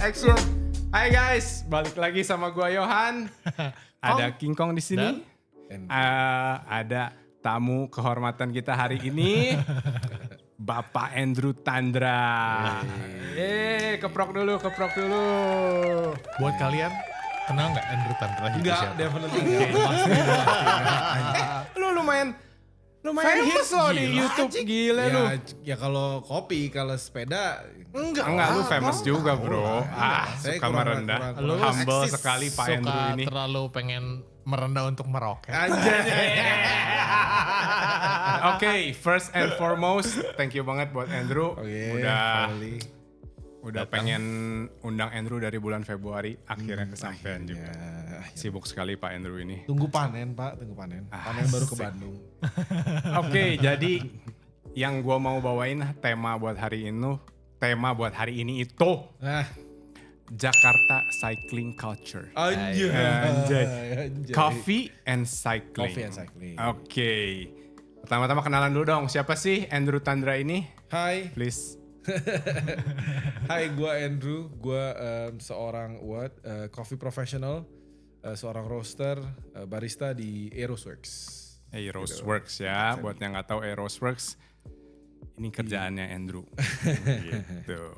Action. Hai guys, balik lagi sama gua Yohan. Ada King Kong di sini. Ada tamu kehormatan kita hari ini, Bapak Andrew Tandra. Keprok dulu. Buat kalian, kenal nggak Andrew Tandra itu Enggak, siapa? definitely enggak. Lu lumayan hits lo di YouTube, gila lu. Ya kalau kopi, kalau sepeda Enggak, lu famous juga bro. Saya Suka merendah. Lu Humble eksis. sekali Pak Suka Andrew ini. terlalu pengen merendah untuk meroket. Oke, first and foremost, thank you banget buat Andrew. Udah pengen undang Andrew dari bulan Februari, akhirnya kesampaian juga. Sibuk sekali Pak Andrew ini. Tunggu panen Pak, Panen baru ke Bandung. Oke, jadi yang gua mau bawain tema buat hari ini itu Nah, Jakarta Cycling Culture. anjay. Coffee and cycling. Coffee and cycling. Oke. Pertama-tama kenalan dulu dong. Siapa sih Andrew Tandra ini? Hai, Please. gue Andrew, gue seorang coffee professional, seorang roaster, barista di Aerosworks. Aerosworks ya. Buat yang nggak tahu Aerosworks, ini kerjaannya Andrew. Gitu.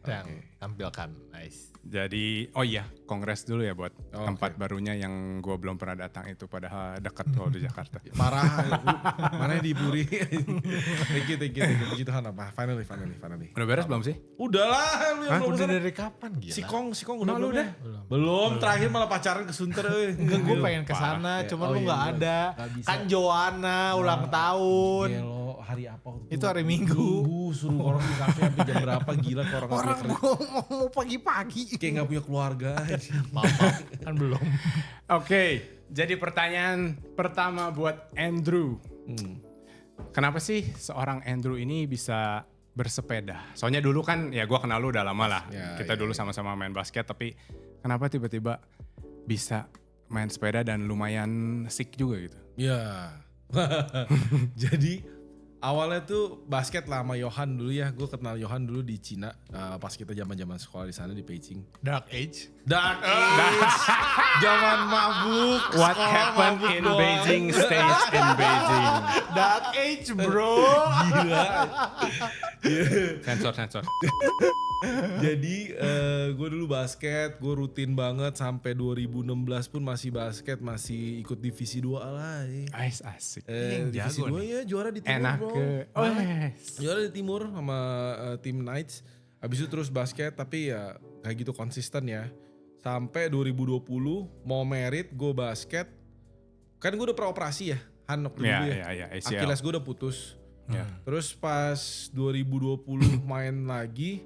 Dan tampilkan, nice. Jadi, oh iya, kongres dulu ya buat tempat barunya yang gue belum pernah datang itu, padahal dekat loh di Jakarta. Parah, mana di Puri. Thank you. Puji Tuhan apa? Finally. Udah beres belum sih? Udah lah, lu yang belum Udah kesana. dari kapan gila? Si Kong udah belum ya? Belum, terakhir malah pacaran ke Sunter. Enggak, gue pengen kesana, cuman lu nggak ada. Kan Joanna ulang tahun. Gelo, hari apa? Itu hari Minggu. Suruh orang di kafe sampai jam berapa, gila ke orang Orang gue mau pagi-pagi. kayak gak punya keluarga. Maaf, kan belum. Oke, jadi pertanyaan pertama buat Andrew. Kenapa sih seorang Andrew ini bisa bersepeda? Soalnya dulu kan, ya gue kenal lu udah lama lah. Kita dulu sama-sama main basket, tapi kenapa tiba-tiba bisa main sepeda dan lumayan sick juga gitu? Ya. Jadi awalnya tuh basket lah sama Johan dulu ya. Gue kenal Johan dulu di Cina pas kita zaman-zaman sekolah di sana di Beijing. Dark Age. Zaman mabuk. What sekolah happened mabuk in doang. Beijing stays in Beijing. Dark Age bro. Gila. Sensor. Jadi gue dulu basket, gue rutin banget sampai 2016 pun masih basket, masih ikut divisi 2 lah. Asik. Divisi 2 ya juara di timur Enak bro. ke. Juara di timur sama tim Knights. Habis itu terus basket tapi ya kayak gitu konsisten ya. Sampai 2020 mau merit gue basket. Kan gue udah peroperasi ya. Han waktu dulu ya. Iya, ACL. Achilles gue udah putus. Ya. Terus pas 2020 main lagi,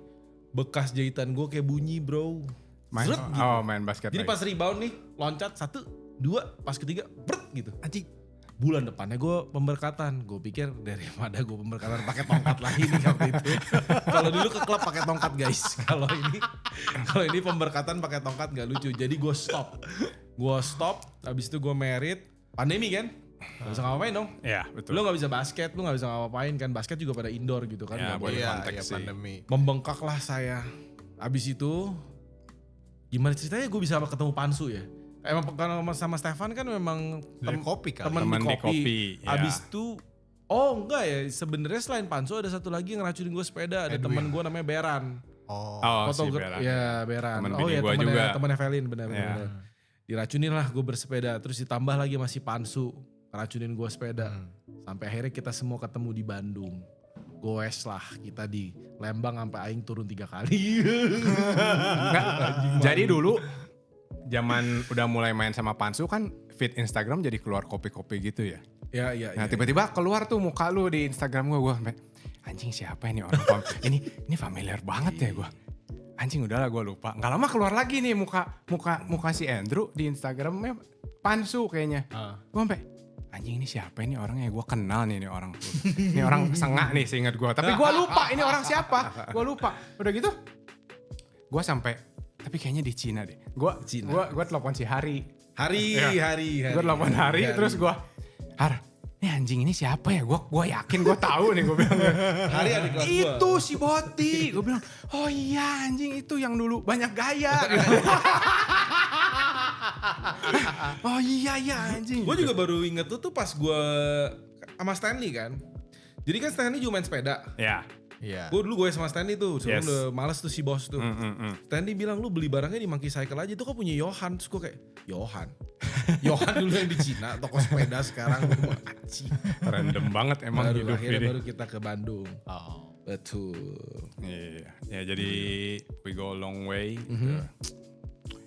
bekas jahitan gue kayak bunyi bro. Zret gitu. Main basket Jadi lagi. pas rebound nih, loncat 1, 2, pas ketiga, bret gitu. Anjing. Bulan depannya gue pemberkatan. Gue pikir daripada gue pemberkatan pakai tongkat lagi nih waktu itu. Kalau dulu ke klub pakai tongkat guys. Kalau ini pemberkatan pakai tongkat nggak lucu. Jadi gue stop. Habis itu gue merit. Pandemi kan? Gak bisa ngapain dong. Iya, betul. Lu gak bisa basket, lu gak bisa ngapain kan. Basket juga pada indoor gitu kan. Ya, Nggak boleh boleh. konteks sih. Pandemi. Membengkaklah saya. Abis itu, gimana ceritanya gue bisa ketemu Pansu ya? Emang kalau sama Stefan kan memang Dari kopi kan. temen di kopi. ya. Abis itu, enggak ya. Sebenarnya selain Pansu ada satu lagi yang ngeracunin gue sepeda. Ada temen gue namanya Beran. Oh. Si Bella. Ya Beran. Temen bini gua juga. Temennya Evelyn benar. Ya. Diracunin lah gue bersepeda. Terus ditambah lagi masih Pansu. Ngeracunin gue sepeda. Sampai akhirnya kita semua ketemu di Bandung. Goes lah kita di Lembang sampai aing turun 3 kali. Jadi dulu zaman udah mulai main sama Pansu kan feed Instagram jadi keluar kopi-kopi gitu ya. Iya. Nah tiba-tiba keluar tuh muka lu di Instagram gue sampai anjing siapa ini orang ini familiar banget ya gue. Anjing udahlah gue lupa. Nggak lama keluar lagi nih muka si Andrew di Instagramnya Pansu kayaknya. Gue sampai anjing ini siapa ini orangnya gue kenal nih ini orang. Ini orang sengak nih seingat gue. Tapi gue lupa ini orang siapa. Gue lupa. Udah gitu gue sampai tapi kayaknya di Cina deh. Gue telepon si Hari. Hari. Gue telepon Hari terus gue Har ini anjing ini siapa ya? Gue yakin gue tahu nih gue bilang. Hari ada kelas gua. Itu si Boti. Gue bilang, oh iya anjing itu yang dulu banyak gaya. Oh iya anjing. Gue juga baru inget tuh pas gue sama Stanley kan. Jadi kan Stanley juga main sepeda. Ya. Iya. Gue dulu sama Stanley tuh, sebelum Yes. udah males tuh si bos tuh. Stanley bilang lu beli barangnya di Monkey Cycle aja, tuh kok punya Johan. Terus gue kayak, Johan dulu yang di Cina, toko sepeda sekarang. Gue anjing. Random banget emang Baru hidup akhirnya ini. baru kita ke Bandung. Oh. Betul. Iya, ya jadi we go a long way.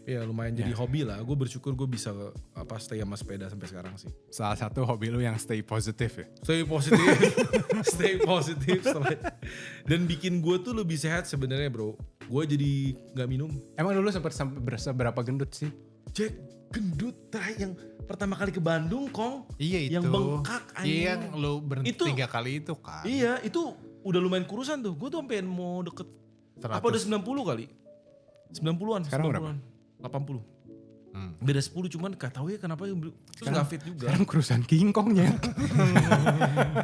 Ya lumayan jadi hobi lah. Gue bersyukur gue bisa stay sama sepeda sampai sekarang sih. Salah satu hobi lu yang stay positif ya. Stay positif, stay positif. Dan bikin gue tuh lebih sehat sebenarnya bro. Gue jadi nggak minum. Emang dulu sempat seberapa gendut sih? Jack gendut yang pertama kali ke Bandung Kong. Iya itu. Yang bengkak anjing. Iya yang lu berhenti Itu- 3 kali itu kan. Iya itu udah lumayan kurusan tuh. Gue tuh sampai mau deket. 100. Apa udah 90 kali? 90-an. Sekarang 90-an. 80. Hmm. Beda 10 cuman gak tahu ya kenapa terus gak fit juga. Sekarang kurusan King Kongnya.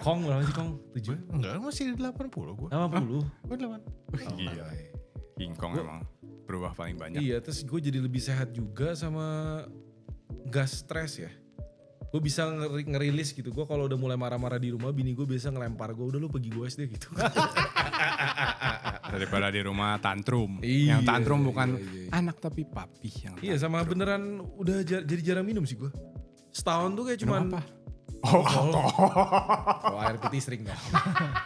Kong berapa sih Kong? 7? Enggak, masih 80 gue. 80? Gue 8. Gila. King Kong emang berubah paling banyak. Iya terus gue jadi lebih sehat juga sama gak stres ya. Gue bisa ngerilis gitu. Gue kalau udah mulai marah-marah di rumah, bini gue biasa ngelempar gue, udah lu pergi gue SD gitu. Daripada di rumah tantrum. Iya, Yang tantrum bukan iya. anak tapi papi yang Iya sama beneran udah jadi jarang minum sih gue. Setahun tuh kayak cuman apa? Oh, kalau air putih sering dong.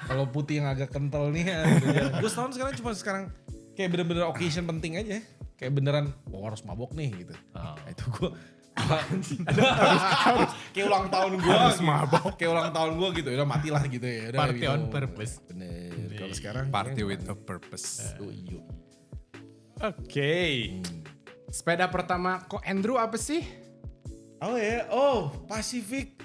Kalau putih yang agak kental nih ya. Gue setahun sekarang kayak bener-bener occasion penting aja. Kayak beneran harus mabok nih gitu. Nah, itu gue harus kayak ulang tahun gue Harus mabok. Kayak ulang tahun gue gitu. Udah matilah gitu ya. Udah Party minum. on purpose. Bener. Kalau sekarang Party kayaknya- with a purpose. Oh, iya. Oke. Sepeda pertama kok Andrew apa sih? Oh ya, Pacific.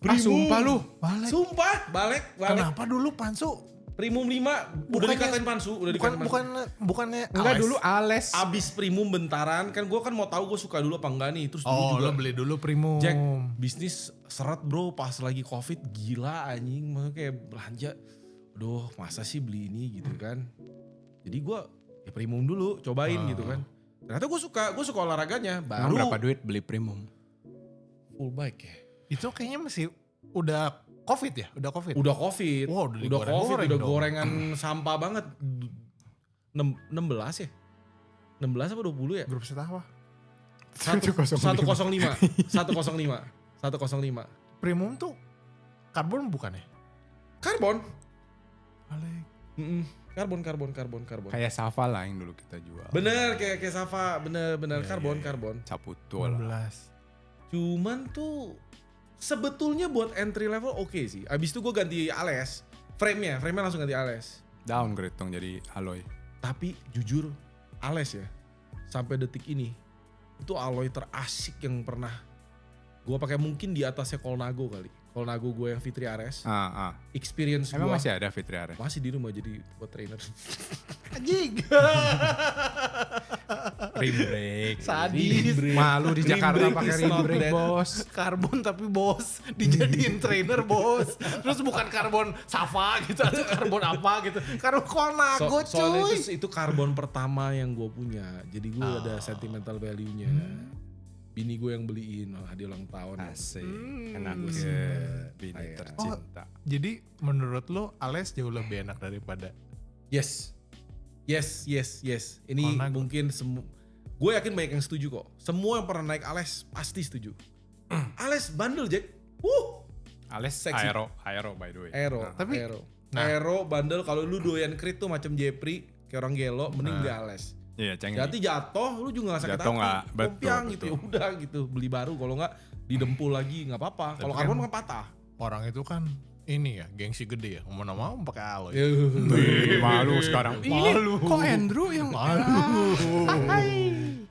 Ah, sumpah lu. Balik. Sumpah, balik. Kenapa dulu Pansu? Primum 5 udah Bukannya- dikatain Pansu, udah dikatain Pansu. Bukannya Enggak Ales. dulu Ales. Abis Primum bentaran, kan gue kan mau tahu gue suka dulu apa enggak nih. Terus dulu Oh, juga lo beli dulu Primum. Jack, bisnis seret bro, pas lagi Covid gila anjing. Maksudnya kayak belanja, aduh masa sih beli ini gitu kan. Jadi gue ya Primum dulu, cobain gitu kan. Ternyata gue suka olahraganya. Emang Baru berapa duit beli premium? full bike ya. Itu kayaknya masih udah Covid ya? Udah Covid? Udah Covid, Wah, udah Covid, digoreng-goreng udah dong. gorengan sampah banget. 16 ya? 16 apa 20 ya? Grup setawa. 105. 105. Primum tuh karbon bukan ya? Karbon. Balik. Karbon. Kayak Safa lah yang dulu kita jual. Bener kayak Safa, bener karbon. Caputul. 16. Cuman tuh sebetulnya buat entry level oke sih. Abis itu gue ganti Ales. Frame-nya langsung ganti Ales. Downgrade dong jadi alloy. Tapi jujur Ales ya, sampai detik ini itu alloy terasik yang pernah gue pakai, mungkin di atasnya Colnago kali. Colnago gue yang Fitri Ares. Experience gue Emang masih ada Fitri Ares? masih di rumah jadi buat trainer. Anjing. Rim brake. Sadis. Malu di Rim Jakarta brake pakai is rim not brake, dead. bos. Karbon tapi bos. Dijadiin trainer bos. Terus bukan karbon Safa gitu. Atau karbon apa gitu. Karbon Colnago Soalnya cuy. itu karbon pertama yang gue punya. Jadi gue ada sentimental value-nya. Bini gue yang beliin, hadiah ulang tahun. Asik. Enak bini Iya. tercinta. Jadi menurut lo Ales jauh lebih enak daripada Yes. Ini Colnago. mungkin gue yakin banyak yang setuju kok. Semua yang pernah naik Ales pasti setuju. Ales bandel Jack. Ales Seksi. Aero by the way. Aero. Tapi- Aero bandel, kalau lu doyan crit tuh macam Jepri, kayak orang gelo, mending beli Ales. Iya, cengeng. Jadi jatuh, lu juga gak sakit Jatuh hati. nggak, betul, Kompiang gitu, ya betul. udah gitu. Beli baru, kalau nggak didempul lagi nggak apa-apa. Kalau Tapi karbon kan- kan patah. orang itu kan ini ya gengsi gede ya. Mau pakai alloy. Wih, malu sekarang. Malu. Ini kok Andrew yang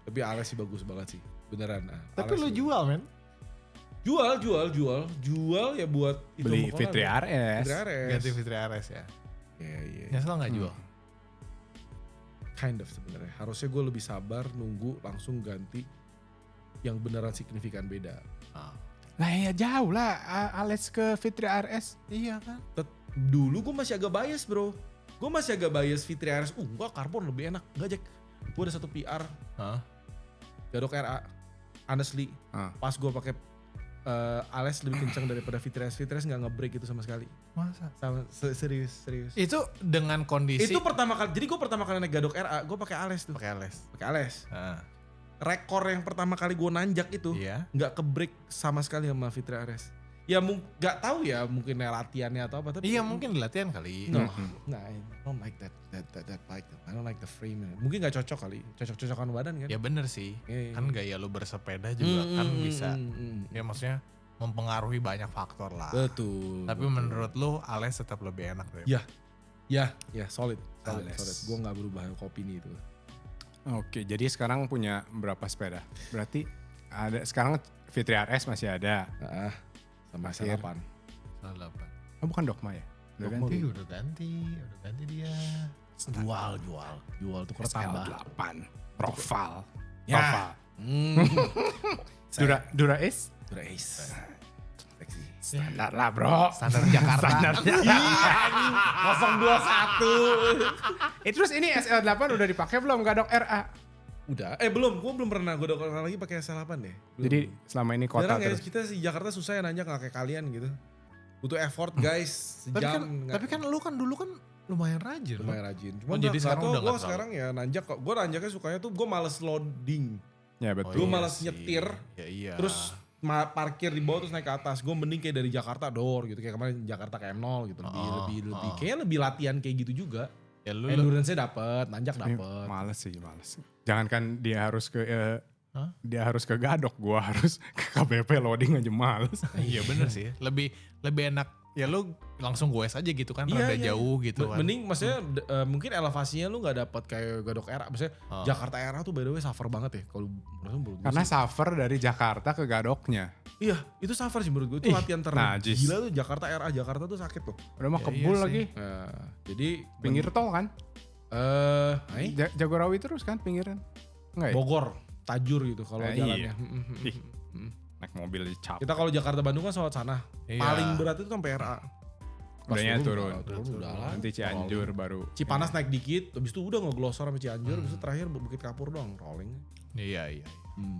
Tapi Ales sih bagus banget sih, beneran. Tapi Ales lo sih. jual men. Jual ya buat itu beli sama Fitri Colnago. Ares. Fitri Ares. Ganti Fitri Ares ya. Iya. Nyesel gak jual? Kind of sebenarnya. Harusnya gue lebih sabar nunggu langsung ganti yang beneran signifikan beda. Lah ya jauh lah Ales ke Fitri RS. Iya kan? Dulu gue masih agak bias bro. Gue masih agak bias Fitri RS. Enggak, Carbon lebih enak. Enggak Jack. Gue ada satu PR. Hah? Gadok RA. Honestly. Pas gue pakai Ales lebih kencang daripada Fitri RS. Fitri RS gak nge-break itu sama sekali. Masa? Serius. Itu dengan kondisi Itu pertama kali. Jadi gue pertama kali naik Gadok RA. Gue pakai Ales tuh. pakai les. Pakai Ales. Heeh. Rekor yang pertama kali gue nanjak itu. Iya. Nggak ke-break sama sekali sama Fitri RS. Ya nggak tahu ya mungkin latihannya atau apa. Tapi Iya mungkin di latihan kali. No, nah, I don't like that bike. I don't like the frame. Mungkin nggak cocok kali, cocok-cocokan badan kan? Ya bener sih. Iya. Kan gaya lu bersepeda juga kan bisa. Ya maksudnya mempengaruhi banyak faktor lah. Betul. Tapi menurut lu Ales tetap lebih enak deh. Ya, solid. Ales. Gue nggak berubah opini itu. Oke, jadi sekarang punya berapa sepeda? Berarti ada sekarang Fitri RS masih ada. Sama Masir. Sarapan. Salah apa? Oh bukan Dogma ya? Udah Dogma ganti. Udah ganti dia. Jual tuh tambah. SL8. Profile. Ya. Profile. Dura S? Udah ace. Seksi. Standar lah bro. Standar Jakarta. Standarnya. 021. Terus ini SL8 udah dipakai belum? Gadok RA? Udah. Belum. Gue belum pernah gue lagi pakai SL8 deh. Belum. Jadi selama ini kota Jarang ya, terus. kita di Jakarta susah ya nanjak gak kayak kalian gitu. Butuh effort guys, sejam. Tapi kan lu kan dulu kan lumayan rajin. lumayan rajin. Cuma jadi sekarang udah gue nggak sekarang ya nanjak kok. Gue nanjaknya sukanya tuh gue males loading. Ya Oh, betul. Gue malas nyetir. Ya iya. Terus parkir di bawah terus naik ke atas. Gue mending kayak dari Jakarta door gitu. Kayak kemarin Jakarta ke M0 gitu. Lebih kayaknya lebih latihan kayak gitu juga. ya lu Endurance-nya dapet, nanjak Ini dapet. males sih, males. Jangankan dia harus ke Hah? dia harus ke Gadok, gua harus ke KBP loading aja males. Iya bener sih. Lebih enak. Ya lu langsung goes aja gitu kan. Rada jauh gitu kan. Mending maksudnya mungkin elevasinya lu gak dapet kayak Gadok era. Maksudnya Jakarta era tuh by the way suffer banget ya. Kalau menurut gue Karena sih. suffer dari Jakarta ke Gadoknya. Iya itu suffer sih menurut gue. Itu latihan najis. tergila tuh Jakarta era. Jakarta tuh sakit tuh. Udah mah Ya, kebul iya sih. lagi. Jadi Pinggir tol kan? Hai? Jagorawi terus kan pinggiran. Enggak ya? Bogor, Tajur gitu kalau Iya. jalannya. Ih, naik mobil di cap. Kita kalau Jakarta Bandung kan lewat sana. Iya. Paling berat itu sampai RA. Pas Udahnya turun. udah lah. Nanti Cianjur baru. Cipanas naik dikit, habis itu udah ngeglosor sama Cianjur, habis itu terakhir Bukit Kapur doang rolling. Iya.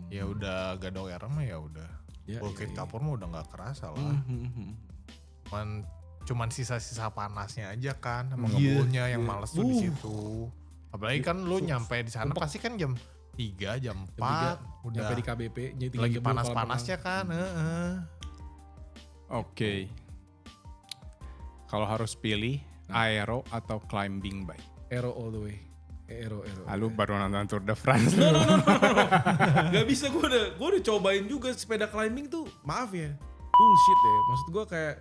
Ya udah Gadok era mah ya udah. Ya, Bukit iya. Kapur mah udah gak kerasa lah. Cuman sisa-sisa panasnya aja kan sama Iya, ngebulnya yang iya. males tuh di situ. Apalagi kan lu nyampe di sana pasti kan jam 3, jam 4 udah Nyampe di KBP, jadi lagi panas-panasnya kan. Oke. Kalau harus pilih aero atau climbing bike. Aero all the way. Aero. Lalu baru nonton Tour de France. No. Gak bisa, gue udah cobain juga sepeda climbing tuh, maaf ya, bullshit deh. Maksud gue kayak,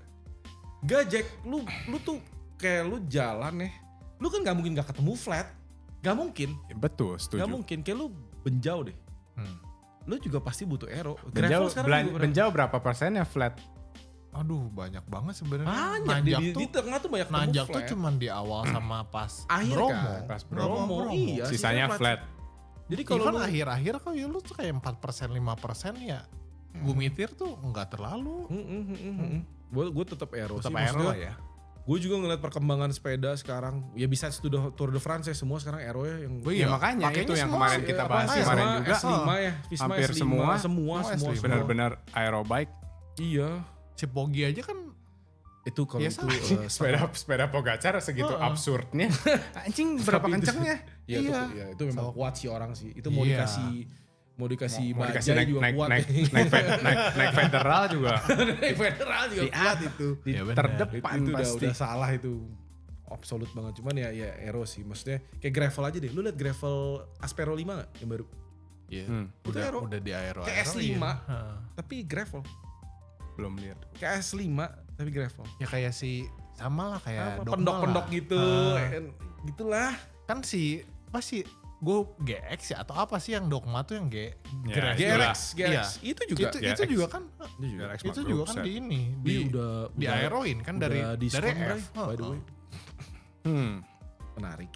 gak Jack, lu tuh kayak lu jalan ya, lu kan gak mungkin gak ketemu flat, gak mungkin, Betul, setuju. gak mungkin, kayak lu benjau deh. Lu juga pasti butuh aero. Benjau, Gravel sekarang juga benjau berapa persennya flat? Aduh banyak banget sebenarnya. banyak di tengah tuh banyak ketemu nanjak flat. tuh cuman di awal sama pas Akhir Bromo. kan, Pas Bromo, iya. Sisanya flat. Jadi kalau Even lu akhir-akhir kok ya lu tuh kayak 4% 5% ya. Bumitir tuh enggak terlalu. gue tetap aero Tetap sih. aero Maksudnya, lah ya. gue juga ngeliat perkembangan sepeda sekarang. Ya bisa Tour de France ya, semua sekarang aero ya yang Ya makanya pakainya itu yang semua kemarin sih, kita apa, bahas S5, kemarin juga. S5 ya, Visma Hampir S5, semua semua. Benar-benar aerobike. Iya. Si Pogi aja kan Itu kalau Biasa. itu Sepeda Pogacar segitu absurdnya. Anjing berapa Tapi itu- kencengnya? Iya, itu memang kuat sih orang sih. Itu mau Iya. dikasih Mau dikasih bajai naik, juga naik, kuat. naik federal juga. Naik federal juga kuat itu. Di Ya bener. terdepan Itu pasti. udah salah itu. Absolut banget. Cuman ya aero sih. Maksudnya kayak gravel aja deh. Lu liat gravel Aspero 5 gak yang baru? Iya. Itu aero. Udah di aero. Kayak S5. Tapi gravel. Belum lihat. Kayak S5 tapi gravel. Ya kayak si sama lah kayak Dogma Pendok-pendok lah. gitu. Gitulah. Kan si pasti gue GX ya atau apa sih yang Dogma tuh yang Ya, GRX. GRX. Iya. Itu juga. Itu juga kan GRX itu mah juga group kan set. di ini Dia udah di aeroin kan dari diskon, Bray, F. by the way. Hmm. Menarik.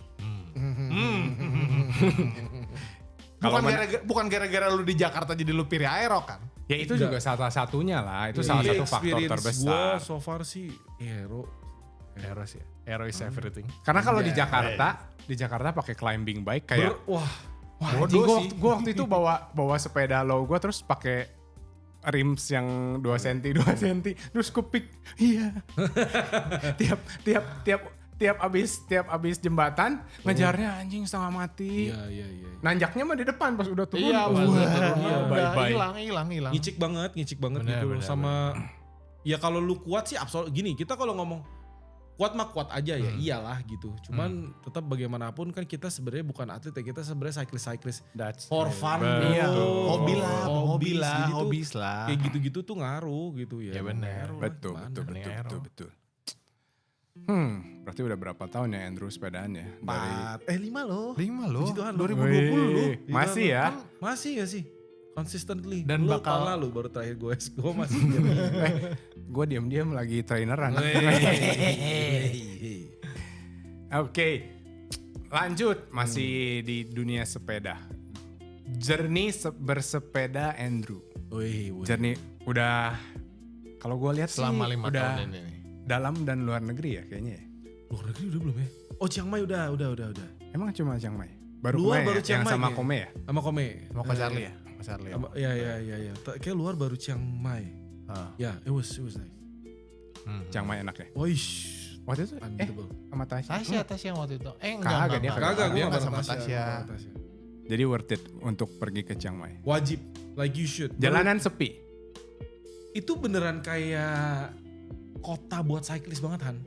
Bukan gara-gara lu di Jakarta jadi lu pilih aero kan? Ya itu Enggak. juga salah satunya lah. Itu Iya, salah satu faktor experience terbesar. Gue so far sih Aero. Aero sih. Aero is everything. Karena kalau di Iya. Jakarta pakai climbing bike kayak Wah, anjing, bodoh gue waktu itu bawa sepeda low gue terus pakai rims yang 2 cm 2 cm terus kupik iya tiap abis jembatan ngejarnya anjing setengah mati. iya. Nanjaknya mah di depan pas udah turun. Iya, pas udah turun, iya, bye-bye. hilang. Ngicik banget Bener, gitu. bener, Sama ya kalau lu kuat sih absolut gini, kita kalau ngomong kuat mah kuat aja ya, iyalah gitu. Cuman tetap bagaimanapun kan kita sebenarnya bukan atlet ya, kita sebenarnya cyclist That's for fun Iya. bro. Hobi Jadi tuh hobis lah. kayak gitu-gitu tuh ngaruh gitu ya. Ya bener. Ngaruh lah, Betul. gimana. Betul. Berarti udah berapa tahun ya Andrew sepedaan ya? 5 loh. 5 loh. Puji Tuhan loh. 2020 loh. Wih, masih ya? Masih gak sih? Consistently. Dan Lu bakal- tahun lalu baru terakhir gue masih. Gue diam-diam lagi traineran. Oke, lanjut masih di dunia sepeda. Journey bersepeda Andrew. Wih. Journey udah kalau gue lihat sih Selama 5 udah tahun ini. dalam dan luar negeri ya kayaknya ya. Luar negeri udah belum ya? Oh Chiang Mai udah. Emang cuma Chiang Mai? Baru Luar Kome baru ya? Chiang Yang Mai sama kayaknya. Kome ya? Sama Kome. Mau ke Charlie ya? Ke Charlie. Iya. Kayak luar baru Chiang Mai. Ah. Ya, it was nice. Chiang Mai enak ya? Wish. Waktu itu Unbeatable. sama Tasya. Tasya yang waktu itu. Kagak, dia Kagak, gue dia gak nggak sama sama Tasya. Tasya. Jadi worth it untuk pergi ke Chiang Mai. Wajib, like you should. Jalanan sepi. Itu beneran kayak kota buat cyclist banget Han.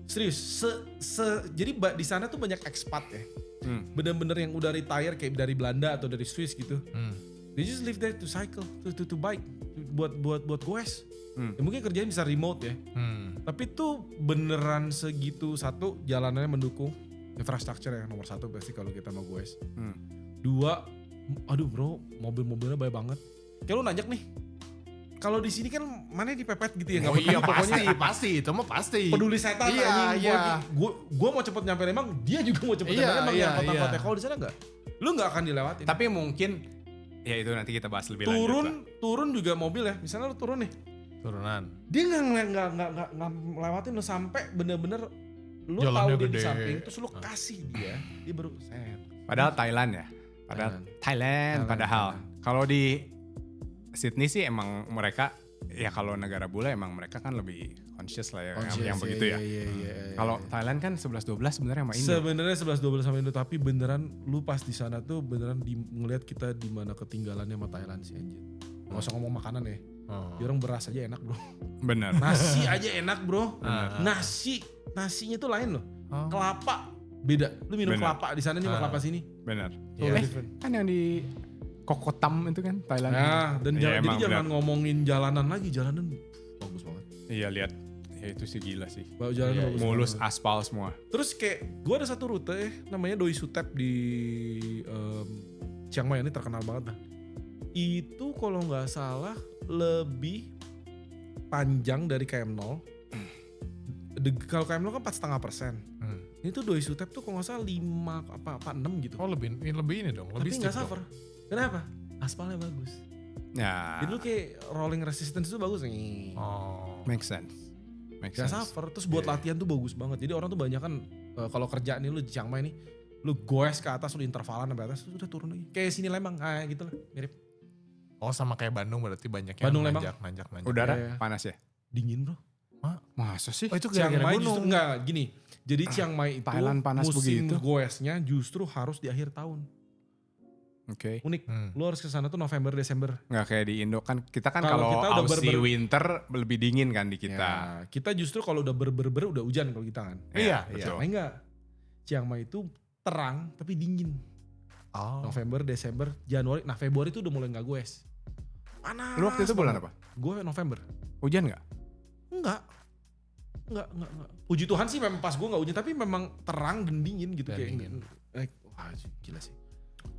Serius, jadi di sana tuh banyak expat ya. Bener-bener yang udah retire kayak dari Belanda atau dari Swiss gitu. They just live there to cycle, to bike, buat goes. Ya, mungkin kerjanya bisa remote ya. Tapi tuh beneran segitu, satu jalanannya mendukung infrastruktur yang nomor satu pasti kalau kita mau goes. Dua, aduh bro, mobil-mobilnya banyak banget. Kayak lu nanjak nih. Kalau di sini kan mana dipepet gitu ya, nggak Oh iya pokoknya pasti, itu mah pasti. peduli setan Iya, anjing. iya. Gua mau cepet nyampe Lembang, dia juga mau cepet Iya, nyampe Lembang iya, yang kota-kota. iya. Kalau di sana enggak, lu nggak akan dilewatin. Tapi mungkin ya itu nanti kita bahas lebih lanjut lah. turun juga mobil ya. Misalnya lu turun nih, Turunan. dia nggak ngelewatin lu sampai bener-bener lu Jalannya tahu dia di gede. samping, terus lu kasih dia baru set. Padahal Thailand ya. Thailand. Padahal kalau di Sydney sih emang mereka ya kalau negara bule emang mereka kan lebih conscious lah ya yang begitu ya. Iya. Kalau Thailand kan 11-12 sebenarnya sama Indo. Sebenarnya 11-12 sama Indo, tapi beneran lu pas di sana tuh beneran ngelihat kita di mana ketinggalannya sama Thailand sih anjir. Gak usah ngomong makanan ya. Di orang beras aja enak bro. Bener. Nasi aja enak bro. Nasinya tuh lain loh. Kelapa beda. Lu minum Bener. kelapa di sana nih sama kelapa sini. Bener. Totally different. Kan yang di Kokotam itu kan Thailand. Nah, dan Iya, jadi emang jangan bener. ngomongin jalanan lagi. Jalanan bagus banget. Iya lihat. Ya itu sih gila sih. Jalanan bagus Mulus banget. aspal semua. Terus kayak gue ada satu rute namanya Doi Sutep di Chiang Mai, ini terkenal banget lah. Itu kalau nggak salah lebih panjang dari KM0. Kalau KM0 kan 4,5%. Ini tuh Doi Sutep tuh kalau nggak salah 5 apa 6 gitu. Oh lebih ini dong. Tapi Lebih nggak steep dong. suffer. Kenapa? Aspalnya bagus. Ya. Jadi lu kayak rolling resistance tuh bagus nih. Oh. Make sense. Make Gak sense. suffer. Terus buat latihan tuh bagus banget. Jadi orang tuh banyak kan kalau kerja nih lu di Chiang Mai nih, lu goes ke atas, lu intervalan sampai atas, terus udah turun lagi. Kayak sini Lembang, kayak gitu lah, mirip. Oh sama kayak Bandung berarti banyak yang Bandung, Lembang. nanjak. Udara Iya. panas ya? Dingin bro. Masa sih? Oh itu Chiang gara-gara Mai gunung. justru enggak gini. Jadi Chiang Mai itu Thailand panas musim begitu. goesnya justru harus di akhir tahun. Oke. Unik. Lu harus ke sana tuh November, Desember. Nggak kayak di Indo kan. Kita kan Kalau kalau kita udah Aussie winter lebih dingin kan di kita. Ya, kita justru kalau udah ber udah hujan kalau kita kan. Iya, betul. Chiang Mai enggak. Chiang Mai itu terang tapi dingin. Oh. November, Desember, Januari. Nah Februari itu udah mulai nggak goes. Panas. Lu waktu itu bulan apa? Gue November. Hujan nggak? Enggak. Puji Tuhan sih memang pas gue nggak hujan, tapi memang terang dan dingin gitu Dan kayak. dingin. Wah gila sih.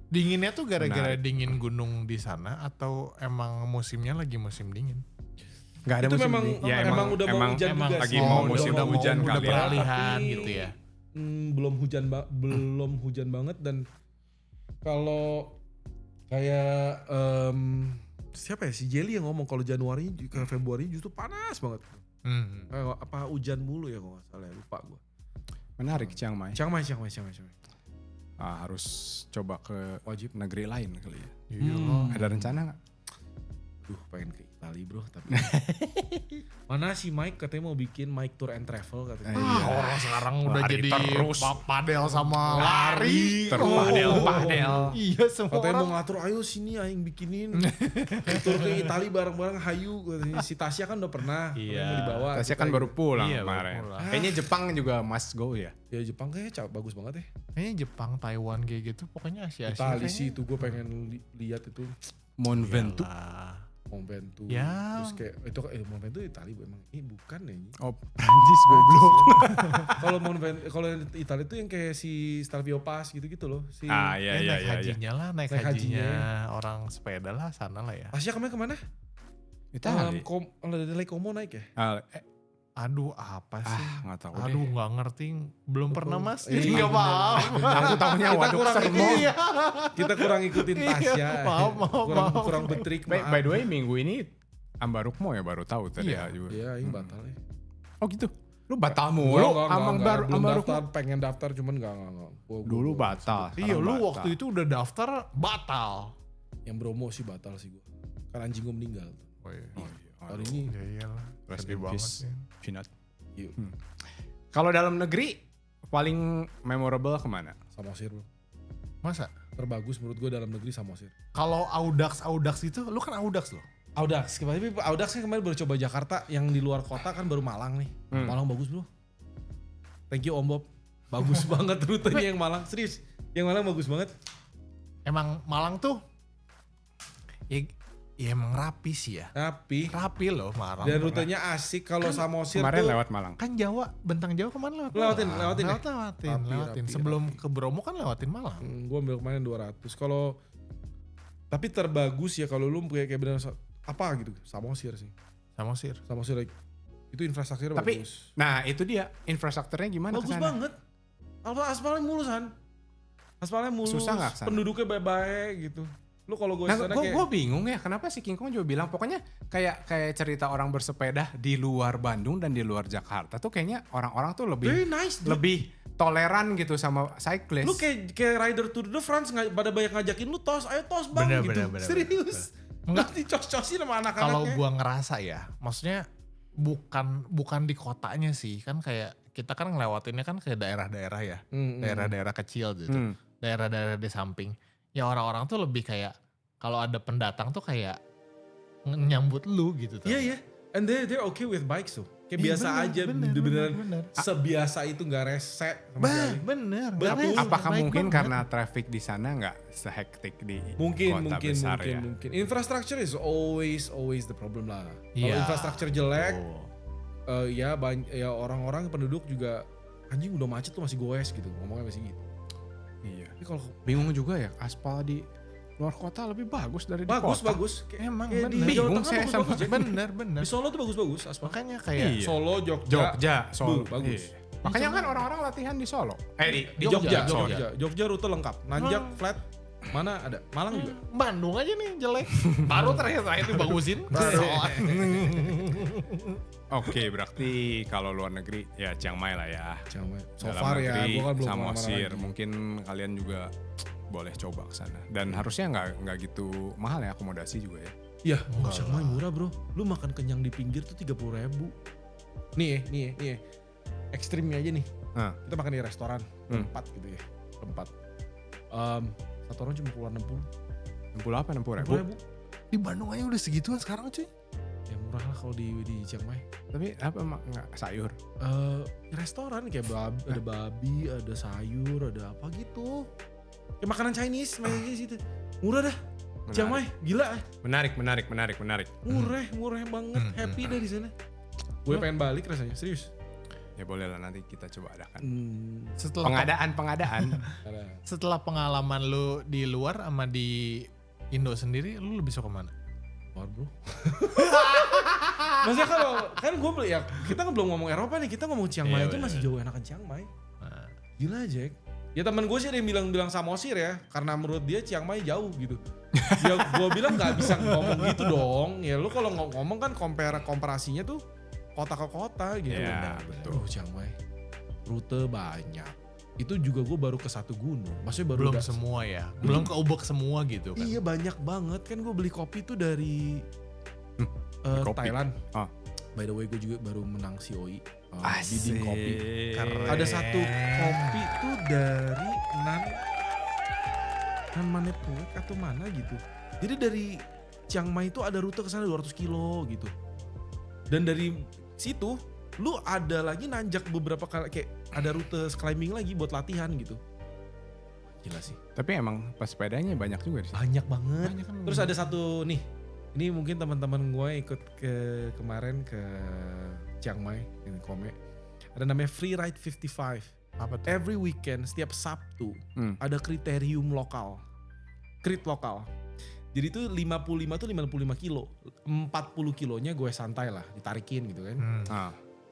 Dinginnya tuh gara-gara dingin gunung di sana atau emang musimnya lagi musim dingin? Nggak ada Itu musim memang- dingin. Ya, emang udah mau hujan emang juga lagi sih. mau Udah musim mau- hujan udah kali ya. peralihan Tapi, gitu ya. Belum hujan banget dan kalau Kayak siapa ya si Jelly yang ngomong kalau Januari ke Februari justru panas banget. Kayak apa hujan mulu ya kalau nggak salah ya, lupa gue. Menarik Chiang Mai. Chiang Mai. Harus coba ke Wajib. negeri lain kali ya. Iya. Ada rencana nggak? Duh pengen ke Itali bro tapi mana si Mike katanya mau bikin Mike Tour and Travel katanya. Orang sekarang udah Lari jadi terus. padel sama lari. Padel. Iya semua Katanya orang. mau ngatur ayo sini aing bikinin tour ke Itali bareng-bareng hayu katanya. Si Tasya kan udah pernah Iya. mau dibawa. Tasya kan Kita baru pulang Iya, baru kemarin. pulang. Kayaknya Jepang juga must go ya. ya Jepang kayaknya bagus banget ya. Kayaknya Jepang, Taiwan kayak gitu. Pokoknya Asia-Asia. Itali sih itu gue pengen lihat itu Mont Ventoux. Mont Ventoux. Ya. Terus kayak itu Mont Ventoux Itali emang bukan ya. Oh, Prancis goblok. Kalau kalau Itali itu yang kayak si Stelvio Pass gitu-gitu loh. Si Ah iya iya Naik iya. hajinya lah, naik Naik hajinya hajinya. orang sepeda lah sana lah ya. Tasya kemana? Itali. Dari Como naik ya? Aduh apa sih? Nggak tahu Aduh deh. nggak ngerti, belum pernah mas. Iya, Jadi nggak paham. Aku tahunya Kita Waduk kurang Sermon. Iya. Kita kurang ikutin Tasya. Iya, maaf. Kurang betrik. By the way minggu ini Ambarukmo ya baru tahu tadi Iya. ya juga. Iya, ini batal ya. Oh gitu. Lu batal mulu Amang baru belum Ambarukmo. daftar, pengen daftar cuman enggak. Dulu batal. Iya sekarang lu batal. waktu itu udah daftar batal. Yang Bromo sih batal sih gua. Karena anjing gua meninggal. Oh iya. Oh, iya. Tahun Aduh. ini Ya iyalah. Rest Sedih in banget peace. sih. Peanut. yuk, Kalau dalam negeri paling memorable kemana? Samosir bro. Masa? Terbagus menurut gua dalam negeri Samosir. Kalau Audax itu, lu kan Audax loh. Audax, tapi Audax kan kemarin baru coba Jakarta, yang di luar kota kan baru Malang nih. Malang bagus bro. Thank you Om Bob. Bagus banget rutenya yang Malang, serius. Yang Malang bagus banget. Emang Malang tuh, ya emang rapi sih ya. Rapi loh Malang. Dan rutenya asik kalau Samosir Kemarin tuh. lewat Malang. Kan Jawa, bentang Jawa kemana lewat? Lewatin Malang. ya? Lewatin. Rapi, Sebelum ke Bromo kan lewatin Malang. Gue ambil kemarin 200. Kalau tapi terbagus ya kalau lu kayak benar apa gitu, Samosir sih. Samosir. Samosir like, itu infrastrukturnya Tapi, bagus. nah itu dia infrastrukturnya gimana Bagus kesana? banget. Aspalnya mulus kan. Aspalnya mulus. Susah nggak kesana? Penduduknya baik-baik gitu. Lu kalau gue Nah, sana gue kayak bingung ya kenapa si King Kong juga bilang pokoknya kayak cerita orang bersepeda di luar Bandung dan di luar Jakarta tuh kayaknya orang-orang tuh very nice. Dude. lebih toleran gitu sama cyclist. Lu kayak rider Tour de France pada banyak ngajakin lu tos, ayo tos bang Bener, gitu. bener, Serius. Enggak dicos-cosin sama anak-anaknya. Kalau gua ngerasa ya, maksudnya bukan di kotanya sih, kan kayak kita kan ngelewatinnya kan ke daerah-daerah ya, daerah-daerah kecil gitu, daerah-daerah di samping. Ya orang-orang tuh lebih kayak kalau ada pendatang tuh kayak nyambut lu gitu. Iya iya. And they're okay with bikes tuh. Kayak Iya, biasa bener, aja, bener. beneran sebiasa itu nggak rese sama sekali. Bener. Betul. Beres, Apakah baik mungkin banget. karena traffic di sana nggak sehektik di Mungkin kota besar ya? mungkin. Infrastructure is always the problem lah. Kalau Iya. infrastructure jelek, Oh. ya orang-orang penduduk juga anjing udah macet tuh masih goes gitu, ngomongnya masih gitu. Iya. Tapi kalau Bingung juga ya aspal di luar kota lebih bagus dari di kota. bagus. Emang Kayak di bener. Jawa Bingung Tengah saya bagus-bagus, Jack. Bener. Di Solo tuh bagus-bagus aspal. Makanya kayak Iya. Solo, Jogja, Solo. bagus. Iya. Makanya kan orang-orang latihan di Solo. Di Jogja, sorry. Jogja rute lengkap. Nanjak, flat, mana ada? Malang juga. Bandung aja nih jelek. Baru terakhir dibagusin. Oke, berarti kalau luar negeri ya Chiang Mai lah ya. So Dalam far ya, negeri, gua kan belum Samosir. kemana-mana lagi. Mungkin kalian juga boleh coba ke sana. Dan harusnya nggak gitu mahal ya akomodasi juga ya. Iya, Chiang Mai murah bro. Lu makan kenyang di pinggir tuh 30.000. Nih ya. Ekstrimnya aja nih. Kita makan di restoran, tempat gitu ya. Tempat. Satu orang cuma keluar 60. 60 ribu. Di Bandung aja udah segituan sekarang cuy. Ya murah lah kalau di Chiang Mai. Tapi apa emang nggak sayur? Restoran kayak ada babi, ada sayur, ada apa gitu. Kayak makanan Chinese, kayak gitu. Murah dah. Chiang Mai, gila. Menarik. Murah banget. Happy dah di sana. Gue pengen balik rasanya, serius. Ya boleh lah nanti kita coba adakan. Setelah Pengadaan. setelah pengalaman lu di luar sama di Indo sendiri, lu lebih suka mana? Luar bro. Maksudnya kalau kan gue ya kita kan belum ngomong Eropa nih, kita ngomong Chiang Mai Iya, aja bener. masih jauh enakan Chiang Mai. Nah, Gila Jack. Ya temen gue sih ada yang bilang Samosir ya, karena menurut dia Chiang Mai jauh gitu. Ya gue bilang nggak bisa ngomong gitu dong. Ya lu kalau ngomong kan komparasinya tuh kota ke kota gitu. Iya, betul. Chiang Mai, rute banyak. Itu juga gue baru ke satu gunung. Maksudnya baru Belum semua ya, belum keubek semua gitu kan. Iya banyak banget kan gue beli kopi tuh dari kopi. Thailand. Oh. By the way gue juga baru menang COI. Asik. Bidding kopi. Keren. Ada satu kopi tuh dari Nan Manepuk atau mana gitu. Jadi dari Chiang Mai itu ada rute ke sana 200 kilo gitu. Dan dari situ lu ada lagi nanjak beberapa kali kayak ada rute climbing lagi buat latihan gitu. Gila sih. Tapi emang pas sepedanya banyak juga di sini. Banyak banget. Banyak kan. Terus ada satu nih. Ini mungkin teman-teman gue ikut kemarin ke Chiang Mai yang Kome. Ada namanya Free Ride 55. Apa tuh? Every weekend setiap Sabtu ada kriterium lokal. Crit lokal. Jadi itu 55 tuh 55 kilo. 40 kilonya gue santai lah, ditarikin gitu kan.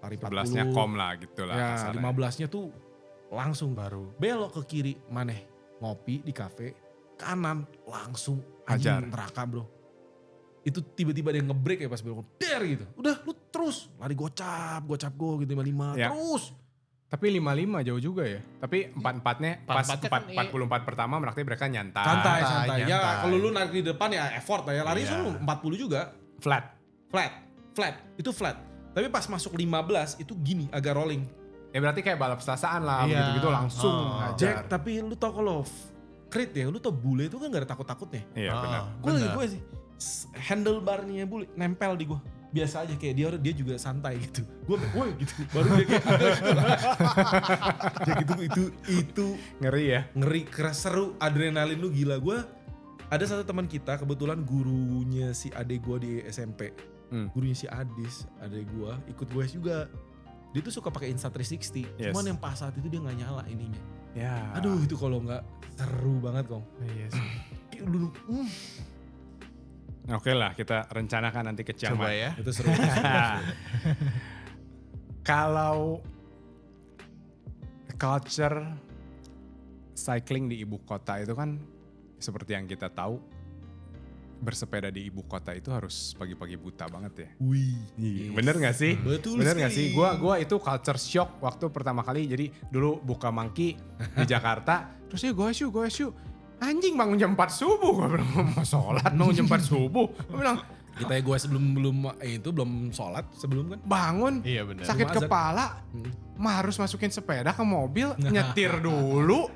Lari 40. 11-nya kom lah gitu lah. Ya, kasarnya. 15-nya tuh langsung baru. Belok ke kiri, maneh ngopi di kafe. Kanan langsung Hajar. anjing neraka bro. Itu tiba-tiba dia nge-break ya pas belok. Der gitu. Udah lu terus lari gocap go gitu 55 Ya. terus. Tapi 55 jauh juga ya. Tapi 44-nya pas 44-nya kan 44 pertama berarti mereka nyantai. Santai. nyantai. Ya kalau lu narik di depan ya effort lah ya. Lari Iya. lu 40 juga. Flat. Flat. Itu flat. Tapi pas masuk 15 itu gini agak rolling. Ya berarti kayak balap stasaan lah. Iya. Begitu-gitu langsung Oh. hajar. Jack, tapi lu tau kalau crit ya, lu tau bule itu kan gak ada takut-takutnya. Iya benar. Gue sih handlebarnya bule nempel di gue. Biasa aja kayak dia juga santai gitu. Gue woi gitu. Baru dia kayak ya gitu itu Ngeri ya. ngeri keras seru adrenalin lu gila. Gue ada satu teman kita kebetulan gurunya si adek gue di SMP. Gurunya si Adis, adek gue ikut gue juga. Dia tuh suka pakai Insta360. Yes. Cuman yang pas saat itu dia nggak nyala ininya. Ya. Aduh itu kalau nggak seru banget kong. Iya sih. Kayak dulu, Oke lah kita rencanakan nanti ke Chiang Coba Mai. ya. itu seru. Kalau culture cycling di ibu kota itu kan seperti yang kita tahu bersepeda di ibu kota itu harus pagi-pagi buta banget ya. Wih, Bener gak sih? Betul Bener sekali. gak sih? Gua itu culture shock waktu pertama kali. Jadi dulu buka Monkey di Jakarta. Terus ya gue yuk. Anjing bangun jam 4 subuh. Gue bilang mau sholat bangun jam 4 subuh. Gue bilang Kita ya gue belum sholat sebelum kan. bangun Iya benar. sakit Azan. kepala. Mah harus masukin sepeda ke mobil. Nyetir dulu.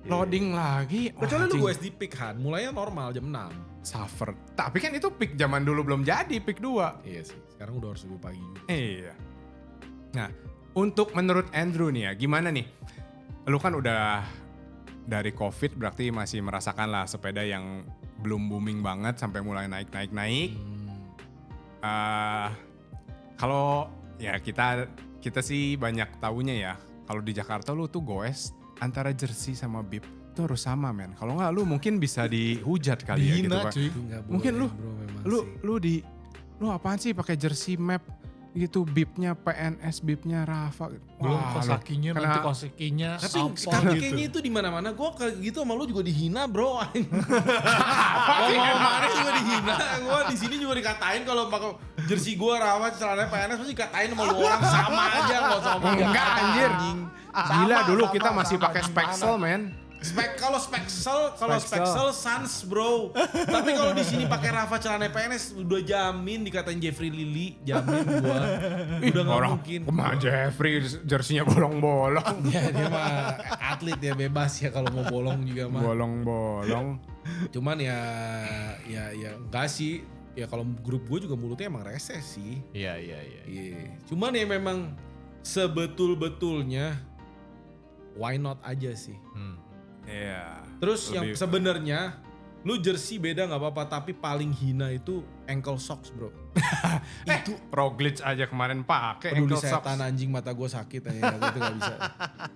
Loading lagi. Kecuali lu Anjing, gue di peak Han, mulainya normal jam 6. suffer. Tapi kan itu peak zaman dulu belum jadi peak 2. Iya sih, sekarang udah harus lebih pagi juga. Iya. Nah, untuk menurut Andrew nih ya, gimana nih? Lu kan udah dari COVID berarti masih merasakan lah sepeda yang belum booming banget sampai mulai naik. Kalau ya kita sih banyak taunya ya. Kalau di Jakarta lu tuh goes antara jersey sama bib itu harus sama men. Kalau nggak lu mungkin bisa dihujat kali ya gitu Dihina, Pak. cuy. Itu nggak boleh, Mungkin bro, memang sih. lu apaan sih pakai jersey map gitu bibnya PNS bibnya Rafa. Belum Wah, kos lu kakinya kena- nanti kos kakinya Tapi apa sekarang gitu. kayaknya itu di mana-mana. Gue kayak gitu sama lu juga dihina, bro. Mau mana juga dihina. Gue di sini juga dikatain kalau pakai jersey gue rawat celananya PNS pasti dikatain sama lu orang sama aja nggak usah ngomong Enggak Jakarta, anjir. anjing. Gila dulu sama, kita masih sama, pakai gimana? Specsel men. Kalau Specsel Sans bro. Tapi kalau di sini pakai Rafa celana PNS udah jamin dikatain Jeffrey Lilly, jamin gua. Udah nggak Orang mungkin. kemana Jeffrey jersinya bolong-bolong. Ya dia mah atlet ya bebas ya kalau mau bolong juga mah. Bolong-bolong. Cuman ya enggak sih. Ya kalau grup gue juga mulutnya emang rese sih. Iya. Iya. Cuman ya memang sebetul-betulnya why not aja sih. Iya. Terus yang Lebih- sebenarnya lu jersey beda nggak apa-apa tapi paling hina itu ankle socks bro. Itu Roglic aja kemarin pakai Peduli ankle socks. setan anjing mata gue sakit aja itu nggak bisa.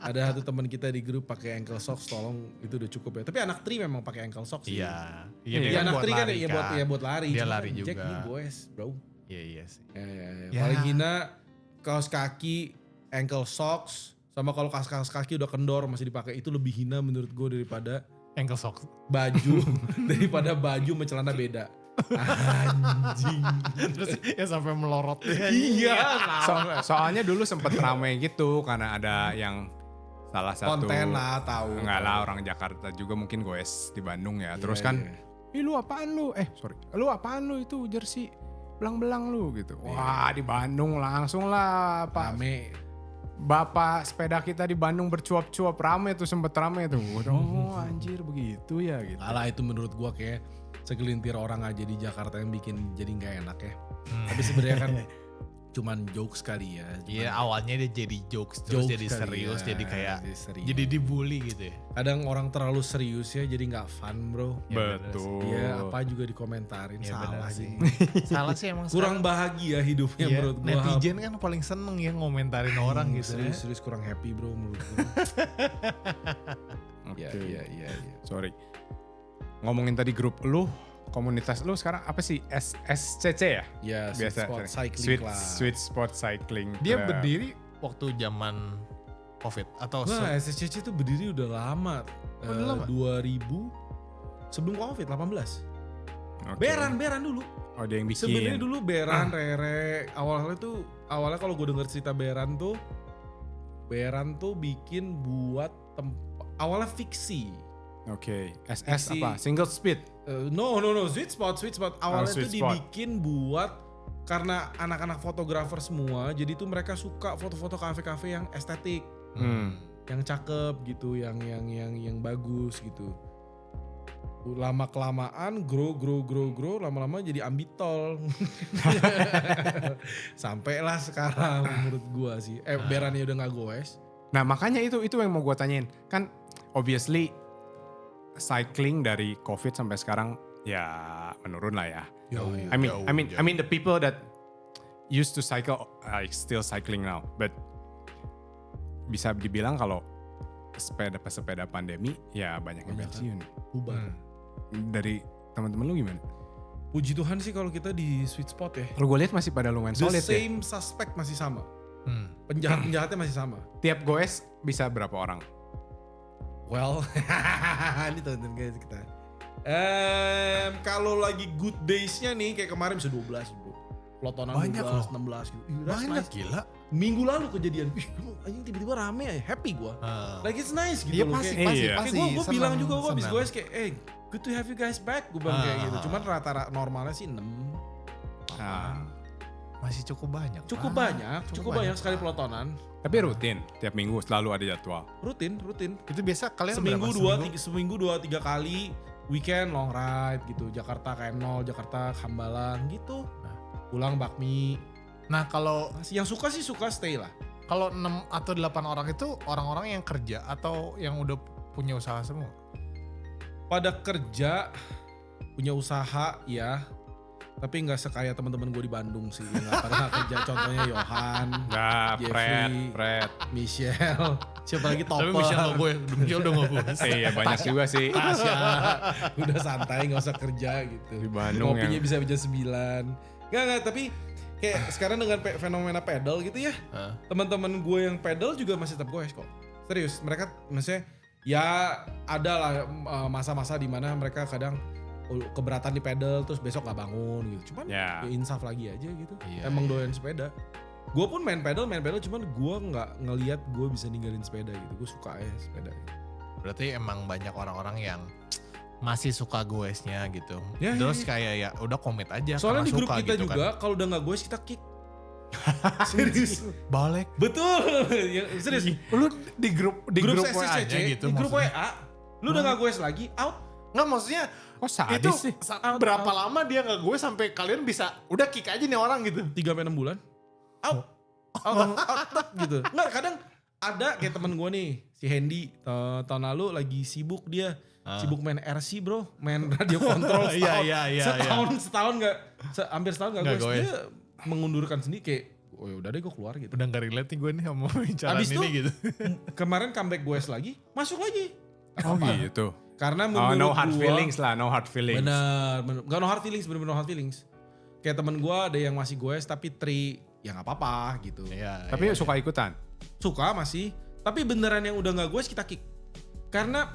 Ada satu teman kita di grup pakai ankle socks tolong itu udah cukup ya. Tapi anak tri memang pakai ankle socks. sih. Iya. Iya, dia Iya anak tri kan lari ya buat lari. Dia Cuma lari kan Jack juga. ini goes bro. Iya sih. Ya. Ya. Paling hina kaos kaki ankle socks Sama kalau kaos kaki udah kendor masih dipakai, itu lebih hina menurut gue daripada Ankle socks. baju daripada baju sama celana beda. Anjing. Terus ya sampai melorot. Iya. Soalnya dulu sempet rame gitu karena ada yang salah satu Konten lah tahu. Enggak lah, orang Jakarta juga mungkin goes di Bandung ya. Terus Iya, kan, iya. ih lu apaan lu? Lu apaan lu itu jersey belang-belang lu gitu. Wah di Bandung langsung lah Pak. Rame. Bapak sepeda kita di Bandung bercuap-cuap, rame tuh, sempet rame tuh. Oh anjir begitu ya gitu. Alah, itu menurut gua kayak segelintir orang aja di Jakarta yang bikin jadi nggak enak ya. Tapi sebenarnya kan cuman jokes kali ya. Iya, awalnya dia jadi jokes terus jadi kali serius, ya, jadi kayak serius. jadi dibully gitu ya. Kadang orang terlalu serius ya jadi nggak fun bro. Betul. Iya, apa juga dikomentarin, Ya, salah benar sih. Salah sih emang. Kurang bahagia hidupnya Iya, menurut gua. netizen kan paling seneng ya ngomentarin orang gitu ya. Serius kurang happy bro menurut gua. Oke. Iya. Sorry. Ngomongin tadi grup lu, komunitas lu sekarang apa sih? SCC ya? Ya, sweet spot cycling club. Sweet Spot Cycling Dia Club. berdiri waktu zaman COVID atau Nah, SCC itu berdiri udah lama. Udah lama? 2000 sebelum Covid 18. Oke. Beran dulu. Oh dia yang bikin. Sebenarnya dulu Beran, Rere, awalnya kalau gue denger cerita Beran tuh bikin buat awalnya fiksi. Oke. SS Fiksi. apa? Single speed. No, Sweet Spot. Awalnya Sweet tuh Spot. dibikin buat karena anak-anak fotografer semua, jadi tuh mereka suka foto-foto kafe-kafe yang estetik, yang cakep gitu, yang bagus gitu. Lama kelamaan grow, lama-lama jadi ambitol. Sampailah sekarang menurut gua sih. Berannya udah nggak goes. Nah makanya itu yang mau gue tanyain. Kan obviously cycling dari COVID sampai sekarang ya menurun lah ya. I mean the people that used to cycle are still cycling now. But bisa dibilang kalau sepeda pandemi ya banyak yang pensiun. Bubar. Dari teman-teman lu gimana? Puji Tuhan sih kalau kita di sweet spot ya. Kalau gue lihat masih pada lumayan The solid ya. same suspect masih sama. Penjahatnya masih sama. Tiap goes bisa berapa orang? Well, ini teman-teman guys kita. Kalau lagi good days-nya nih kayak kemarin bisa 12 bro. Pelotonan Banyak 12, 16 gitu. Ih, that's banyak nice. gila. Minggu lalu kejadian. Ih, anjing tiba-tiba rame ya. Happy gua. Like it's nice gitu Iya loh. pasti, Kayak, pasti, iya. pasti. gue bilang senang, juga gue abis senang. gue kayak good to have you guys back. Gue bilang kayak gitu. Cuman rata-rata normalnya sih 6. Masih cukup banyak. Cukup banyak sekali pelotonan. Tapi rutin, tiap minggu selalu ada jadwal. Rutin. Itu biasa kalian Seminggu 2-3 kali weekend long ride gitu. Jakarta KM0, Jakarta Hambalang gitu. Pulang bakmi. Nah kalau Yang suka sih suka stay lah. kalau 6 atau 8 orang itu orang-orang yang kerja atau yang udah punya usaha semua? Pada kerja, punya usaha ya. Tapi gak sekaya teman-teman gue di Bandung sih. Yang gak pernah kerja. Contohnya Yohan, Nah, Jeffrey, Fred. Michelle. Siapa lagi Tapi Topper. Michelle udah nggak gue. Iya banyak juga sih. Tasya. Udah santai gak usah kerja gitu. Di Bandung Ngopinya yang- bisa jam 9. Gak, tapi kayak sekarang dengan fenomena pedal gitu ya. Teman-teman gue yang pedal juga masih tetap goes kok. Serius, mereka maksudnya ya ada lah masa-masa di mana mereka kadang keberatan di pedal terus besok gak bangun gitu. Cuman Ya. ya insaf lagi aja gitu. Iya, Emang doyan sepeda. Gue pun main pedal cuman gue nggak ngelihat gue bisa ninggalin sepeda gitu. Gue suka ya sepeda. Berarti emang banyak orang-orang yang masih suka goesnya gitu. Ya, Terus kayak ya udah komit aja. Soalnya karena di grup suka kita gitu juga kan. kalau udah nggak goes kita kick. Serius. Balik. Betul. Ya, serius. Lu di grup SCC, WA aja gitu. di grup maksudnya. WA, lu udah nggak goes lagi, out. Nggak maksudnya Kok sadis itu sih? berapa lama dia nggak gue sampai kalian bisa udah kick aja nih orang gitu. 3-6 bulan. Out. Out gitu. Nggak, kadang ada kayak temen gue nih, si Hendy, tahun lalu lagi sibuk dia. Sibuk main RC bro, main radio kontrol setahun. Iya. Setahun nggak, hampir setahun nggak Nggak goes. goes. Dia mengundurkan sendiri kayak, oh ya udah deh gue keluar gitu. Udah gak relate nih gue nih sama bicara Abis ini itu gitu. kemarin comeback goes lagi, masuk lagi. Oh gitu. Karena Oh menurut no hard gua, feelings lah, no hard feelings. Bener. Gak no hard feelings, bener-bener no hard feelings. Kayak temen gue ada yang masih goes tapi tri, ya gak apa-apa gitu. Iya. Tapi suka ikutan. Suka masih, Tapi beneran yang udah nggak goes kita kick. Karena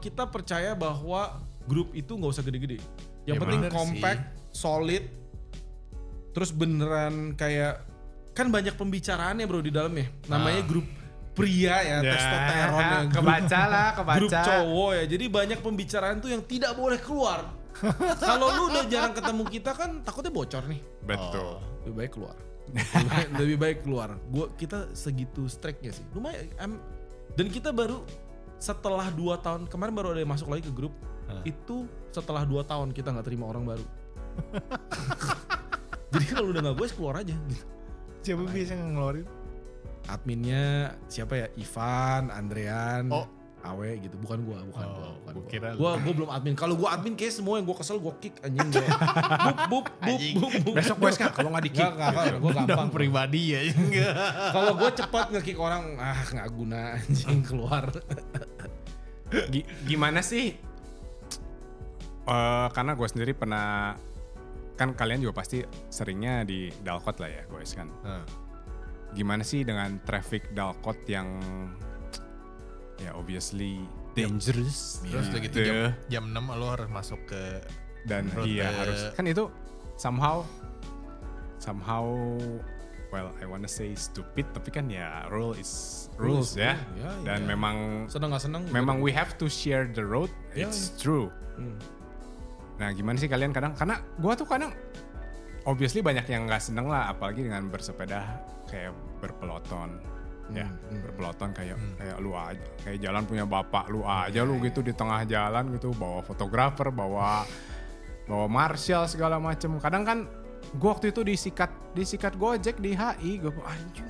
kita percaya bahwa grup itu nggak usah gede-gede. Yang Ya penting bener compact, solid, terus beneran kayak kan banyak pembicaraannya bro di dalamnya. Namanya grup pria ya, testosteron ya, grup cowok ya. Jadi banyak pembicaraan tuh yang tidak boleh keluar. Kalau lu udah jarang ketemu kita kan takutnya bocor nih. Betul. Lebih baik keluar. Lebih baik keluar. Kita segitu strike-nya sih. Lumayan. Dan kita baru setelah 2 tahun kemarin baru ada yang masuk lagi ke grup. Itu setelah 2 tahun kita nggak terima orang baru. Jadi kalau udah nggak gue keluar aja gitu. Siapa biasa yang ngeluarin? Adminnya siapa ya? Ivan, Andrean, Awe gitu. Bukan gua. Gua belum admin. Kalau gua admin kayak semua yang gua kesel gua kick anjing gua. Buk. Besok gue kalau nggak di-kick. Enggak, gua gampang. Pribadi ya. Kalau gua cepat nge-kick orang, nggak guna anjing keluar. Gimana sih? Karena gue sendiri pernah, kan kalian juga pasti seringnya di Dalkot lah ya guys kan. Gimana sih dengan traffic Dalkot yang ya obviously dangerous. Terus udah gitu jam 6 lo harus masuk ke dan rute. harus kan itu somehow well I wanna say stupid tapi kan ya rules ya. Dan memang seneng nggak seneng. Memang we have to share the road. It's true. Nah gimana sih kalian kadang, karena gue tuh kadang obviously banyak yang gak seneng lah apalagi dengan bersepeda kayak berpeloton. Ya berpeloton kayak lu aja, kayak jalan punya bapak lu aja lu gitu di tengah jalan gitu bawa fotografer, bawa marshal segala macem. Kadang kan gue waktu itu disikat Gojek di HI, gue anjir.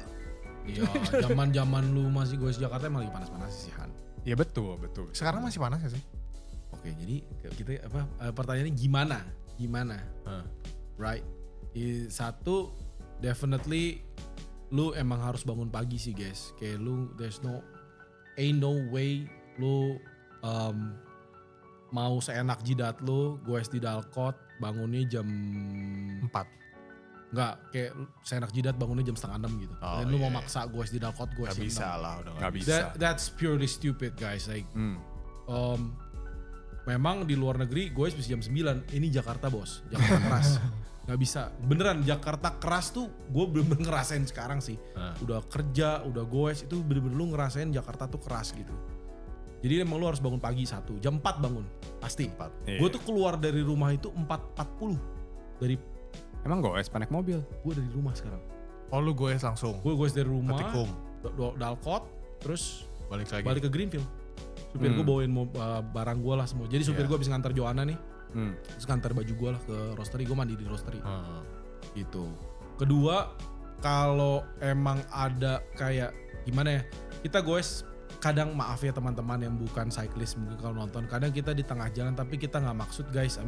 Iya, zaman lu masih goes Jakarta emang lagi panas-panas sih Han. Iya betul. Sekarang masih panas gak sih? Oke, jadi kita pertanyaannya gimana? Right. Satu, definitely lu emang harus bangun pagi sih guys. Kayak lu ain't no way lu mau seenak jidat lu goes di Dalkot bangunnya jam 4. Enggak, kayak seenak jidat bangunnya jam 5:30 gitu. Dan lu mau maksa goes di Dalkot goes Gak bisa lah udah gak bisa. That's purely stupid guys. Like memang di luar negeri goes bisa jam 9. Ini Jakarta bos, Jakarta keras. Gak bisa, beneran Jakarta keras tuh gue bener-bener ngerasain sekarang sih. Udah kerja, udah goes itu bener-bener lu ngerasain Jakarta tuh keras gitu. Jadi emang lu harus bangun pagi jam 4 bangun, pasti. Gue tuh keluar dari rumah itu 4.40 Emang goes naik mobil? Gue dari rumah sekarang. Oh lu goes langsung? Gue goes dari rumah, Patikum. Dalkot, terus balik ke Greenfield. Supir gue bawain barang gue lah semua. Jadi supir gue bisa ngantar Joanna nih. Terus ngantar baju gue lah ke roastery, gue mandi di roastery. Gitu. Kedua, kalau emang ada kayak gimana ya, kita goes kadang maaf ya teman-teman yang bukan cyclist mungkin kalau nonton, kadang kita di tengah jalan tapi kita nggak maksud guys,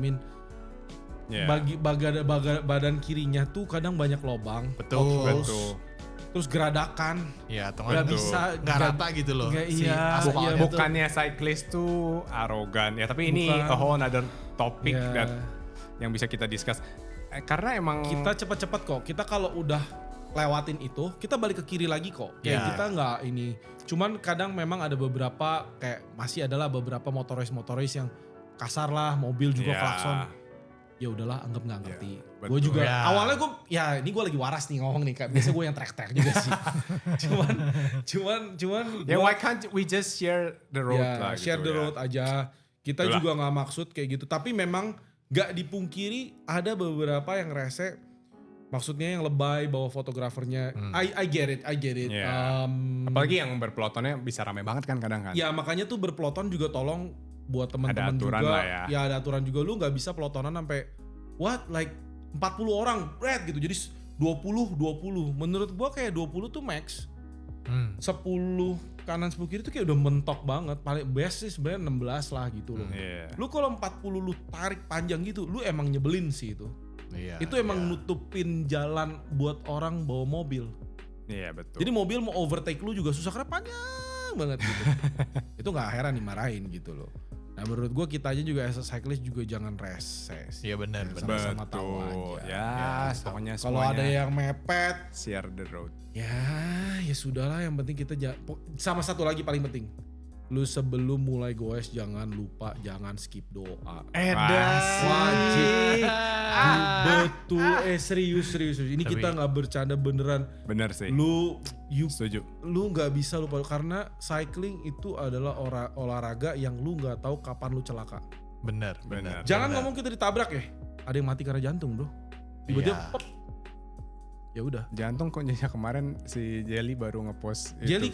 badan kirinya tuh kadang banyak lobang. Betul. Terus geradakan, nggak bisa nggak rata gitu loh. Bukannya cyclist tuh arogan ya, tapi ini a whole another topic yang bisa kita discuss. Karena emang kita cepat-cepat kok. Kita kalau udah lewatin itu, kita balik ke kiri lagi kok. Kayak kita nggak ini. Cuman kadang memang ada beberapa masih adalah beberapa motoris yang kasar lah, mobil juga klakson. Ya udahlah, anggap nggak ngerti. Gue juga awalnya ini gue lagi waras nih ngomong nih, biasa gue yang teriak-teriak juga sih. cuman why can't we just share the road lah share gitu, the road aja. Kita juga nggak maksud kayak gitu, tapi memang nggak dipungkiri ada beberapa yang rese, maksudnya yang lebay bawa fotografernya. I get it. Apalagi yang berpelotonnya bisa rame banget kan kadang kan. Ya makanya tuh berpeloton juga tolong buat teman-teman juga. Lah ya. Ada aturan juga, lu nggak bisa pelotonan sampai 40 orang gitu. Jadi 20. Menurut gua kayak 20 tuh max. 10 kanan 10 kiri tuh kayak udah mentok banget. Paling best sih sebenarnya 16 lah gitu loh. Lu kalau 40 lu tarik panjang gitu, lu emang nyebelin sih itu. Itu emang nutupin jalan buat orang bawa mobil. Iya betul. Jadi mobil mau overtake lu juga susah karena panjang banget gitu. Itu nggak heran dimarahin gitu loh. Nah menurut gue kita aja juga as a cyclist juga jangan rese sih. Iya benar. Sama-sama tahu aja. Ya, pokoknya Kalau semuanya ada yang mepet, share the road. ya sudahlah. Yang penting kita sama satu lagi paling penting. Lu sebelum mulai goes jangan lupa jangan skip doa. Wajib. Betul. Serius. Ini kita nggak bercanda beneran. Bener sih. Setuju. Lu nggak bisa lupa karena cycling itu adalah olahraga yang lu nggak tahu kapan lu celaka. Bener. Jangan ngomong kita ditabrak ya. Ada yang mati karena jantung bro. Tiba-tiba pop. Ya udah. Jantung kok jadinya kemarin si Jelly baru ngepost. Jelly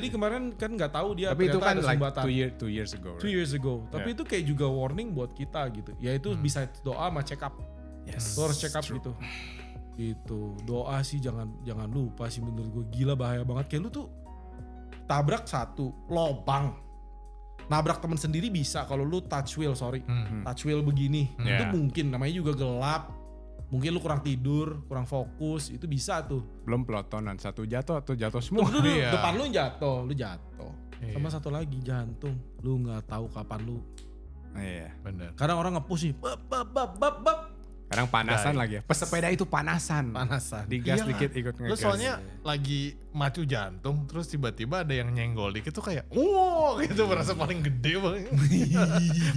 kemarin kan nggak tahu dia. Tapi itu kan like sumbatan. 2 years ago. Right? 2 years ago. Tapi itu kayak juga warning buat kita gitu. Yaitu bisa doa sama check up. Yes. Lo harus check up gitu. Gitu. Doa sih jangan lupa sih menurut gue. Gila bahaya banget. Kayak lu tuh tabrak satu lobang. Nabrak temen sendiri bisa kalau lu touch wheel touch wheel begini. Itu mungkin namanya juga gelap. Mungkin lu kurang tidur, kurang fokus, itu bisa tuh. Belum pelotonan, satu jatuh atau jatuh semua. Depan lu jatuh. Sama satu lagi jantung, lu nggak tahu kapan lu. Iya, bener. Kadang orang nge-push nih, bab. Kadang panasan lagi ya. Pesepeda itu panasan. Digas dikit ikut ngegas. Terus soalnya lagi macu jantung, terus tiba-tiba ada yang nyenggol dikit tuh kayak, gitu merasa paling gede banget.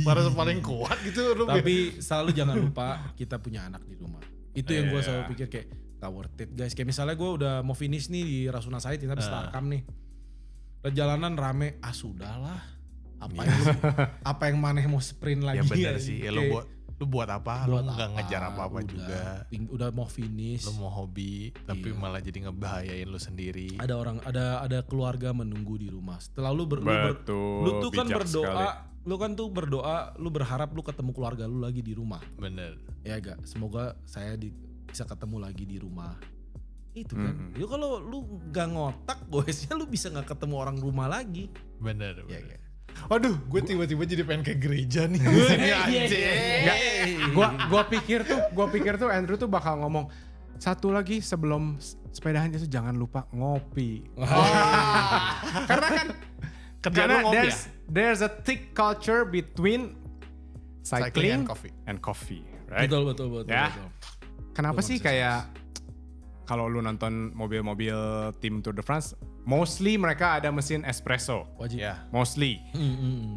Merasa paling kuat gitu. Tapi selalu jangan lupa kita punya anak di rumah. Itu yang gue selalu pikir kayak, gak worth it guys. Kayak misalnya gue udah mau finish nih di Rasuna Said, tapi Starcam nih. Perjalanan rame, sudahlah. Apa yang maneh mau sprint lagi. Ya bener sih, ya lu buat apa? Lu gak ngejar apa-apa udah, juga. Udah mau finish. Lu mau hobi, tapi malah jadi ngebahayain lu sendiri. Ada keluarga menunggu di rumah. Setelah lu tuh kan berdoa, lu berharap lu ketemu keluarga lu lagi di rumah. Bener. Ya gak? Semoga saya bisa ketemu lagi di rumah. Itu kan. Ya kalau lu gak ngotak, goesnya lu bisa gak ketemu orang rumah lagi. Bener. Ya gak? Waduh, gue tiba-tiba jadi pengen ke gereja nih. Gue pikir tuh Andrew tuh bakal ngomong satu lagi sebelum sepedahan itu jangan lupa ngopi. Karena there's a thick culture between cycling and coffee, right? Betul. Ya. Kenapa sih kayak kalau lu nonton mobil-mobil tim Tour de France, mostly mereka ada mesin espresso. Wajib. Ya. Mostly.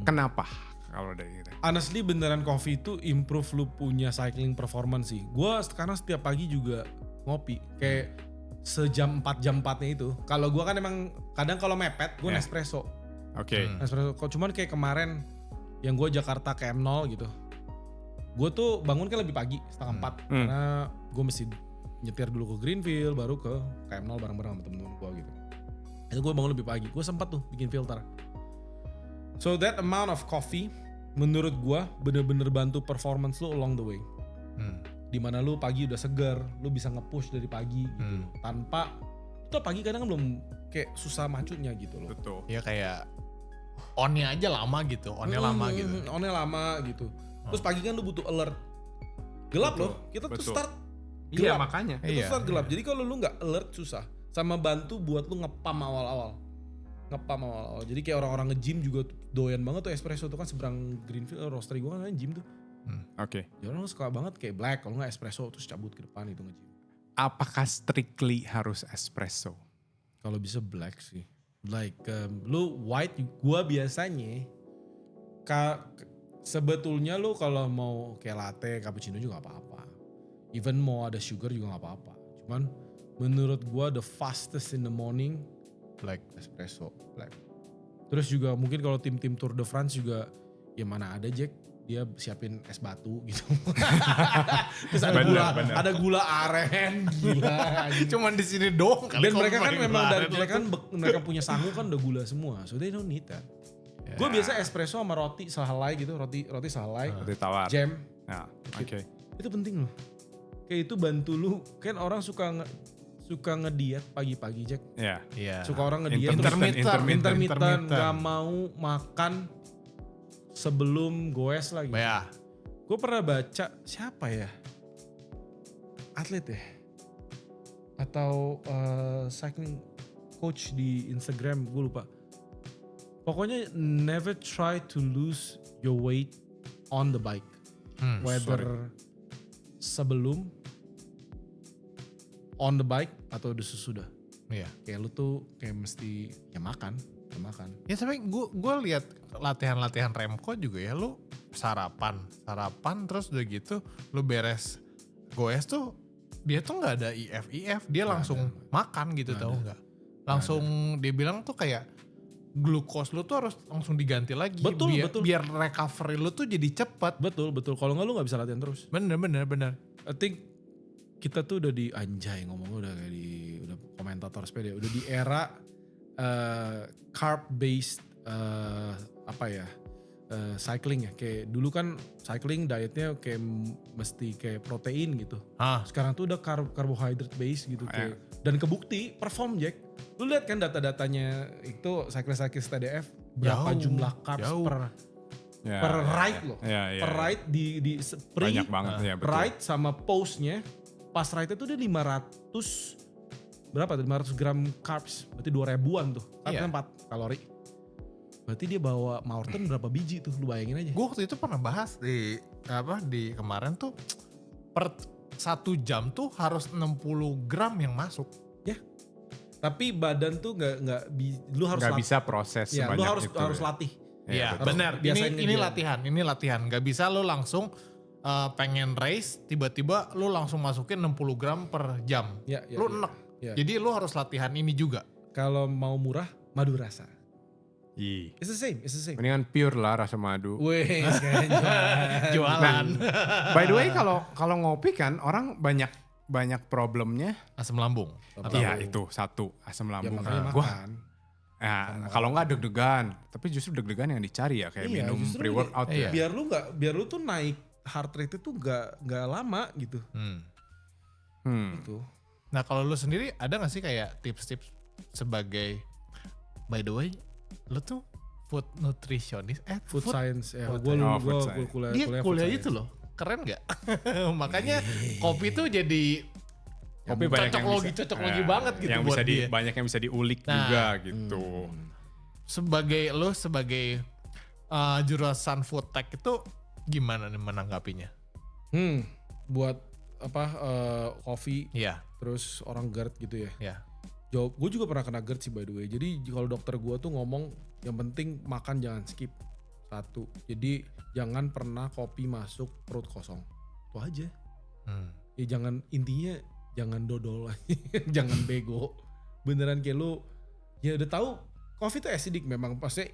Kenapa? Kalau dari kita. Honestly beneran coffee itu improve lu punya cycling performance sih. Gue sekarang setiap pagi juga ngopi. Kayak sejam 4 jam 4-nya itu. Kalau gue kan emang kadang kalau mepet gue Nespresso. Oke. Nespresso. Cuman kayak kemarin yang gue Jakarta ke M0 gitu. Gue tuh bangun kan lebih pagi, 3:30. Karena gue mesti nyetir dulu ke Greenfield, baru ke KM0 bareng-bareng sama temen-temen gue gitu. Itu gue bangun lebih pagi, gue sempat tuh bikin filter. So that amount of coffee menurut gue bener-bener bantu performance lu along the way. Dimana lu pagi udah seger, lu bisa nge-push dari pagi gitu. Tanpa, tuh pagi kadang belum kayak susah macunya gitu loh. Betul. Ya kayak on-nya aja lama gitu, on-nya lama gitu. Terus pagi kan lu butuh alert. Gelap loh, kita tuh start gelap. Iya makanya. Itu start gelap. Jadi kalau lu nggak alert susah. Sama bantu buat lu ngepam awal-awal. Jadi kayak orang-orang nge-gym juga doyan banget tuh espresso tuh kan seberang Greenfield roastery gue kan gym tuh. Oke. Ya orang suka banget kayak black kalau nggak espresso terus cabut ke depan itu nge-gym. Apakah strictly harus espresso? Kalau bisa black sih. Like lu white gua biasanya sebetulnya lu kalau mau kayak latte, cappuccino juga gak apa-apa. Even mau ada sugar juga gak apa-apa. Cuman menurut gua the fastest in the morning black espresso, black. Terus juga mungkin kalau tim-tim Tour de France juga ya mana ada Jack dia siapin es batu gitu. Terus ada gula aren gila. Cuman di sini doang. Dan mereka kan memang dari mereka punya sangu kan udah gula semua. So they don't need that. Yeah. Gue biasa espresso sama roti sehelai gitu, roti sehelai. Roti tawar. Jam. Ya, oke. Itu penting loh. Kayak itu bantu lu. Kan orang suka ngediet pagi-pagi Jack. Iya. Yeah. Suka orang ngediet intermittent. Gak mau makan sebelum goes lagi. Ya. Gue pernah baca siapa ya? Atlet ya? Atau cycling coach di Instagram, gue lupa. Pokoknya never try to lose your weight on the bike. Whether sebelum, on the bike, atau sesudah. Iya. Kayak lu tuh kayak mesti ya makan. Ya tapi gue lihat latihan Remco juga ya, lu sarapan terus udah gitu lu beres goes tuh dia tuh nggak ada IF, dia langsung makan gitu, tahu nggak? Langsung dia bilang tuh kayak glukos lu tuh harus langsung diganti lagi. Betul. Biar recovery lu tuh jadi cepat. Betul. Kalau nggak lu nggak bisa latihan terus. Bener. I think kita tuh udah di anjay ngomong udah kayak udah komentator sepeda, udah di era carb based cycling ya. Kayak dulu kan cycling dietnya kayak mesti kayak protein gitu. Sekarang tuh udah carbohydrate based gitu kayak. Dan kebukti perform Jack. Lu lihat kan data-datanya itu cyclist TDF berapa jumlah carbs per ride loh. Per ride di pre, banyak banget ya, betul. Ride sama postnya, pas ride itu dia 500 berapa tuh? 500 gram carbs, berarti 2000-an tuh. Kan 4 kalori. Berarti dia bawa Maurten berapa biji tuh, lu bayangin aja. Gue waktu itu pernah bahas di kemarin tuh per 1 jam tuh harus 60 gram yang masuk. Ya. Tapi badan tuh lu harus nggak bisa proses sebanyak lu itu. harus latih. Iya benar. Ini latihan. Gak bisa lu langsung pengen race tiba-tiba lu langsung masukin 60 gram per jam. Lu enek. Ya. Jadi lu harus latihan ini juga. Kalau mau murah, madu rasa. Iya. It's the same. Mendingan pure lah rasa madu. Wih, sekarang Jualan. By the way kalau ngopi kan orang banyak problemnya. Asam lambung. Iya itu satu, asam lambung. makanya makan. Kalau nggak deg-degan, tapi justru deg-degan yang dicari ya kayak minum pre-workout ya. Biar lu tuh naik heart rate itu nggak lama gitu. Gitu. Nah kalau lu sendiri ada gak sih kayak tips-tips sebagai, by the way, lu tuh food nutritionist, food science ya. Food Gue science. kuliah itu loh, keren gak? Makanya kopi tuh jadi Kopi banyak yang cocok logi banget gitu yang buat bisa dia. banyak yang bisa diulik juga gitu. Sebagai jurusan food tech itu gimana nih menanggapinya? Buat coffee, terus orang GERD gitu ya. Iya. Jawab, gue juga pernah kena GERD sih by the way. Jadi kalau dokter gue tuh ngomong yang penting makan jangan skip. 1. Jadi jangan pernah kopi masuk perut kosong. Itu aja. Ya intinya jangan dodol, jangan bego. Beneran kayak lu, ya udah tahu kopi itu acidic memang pasti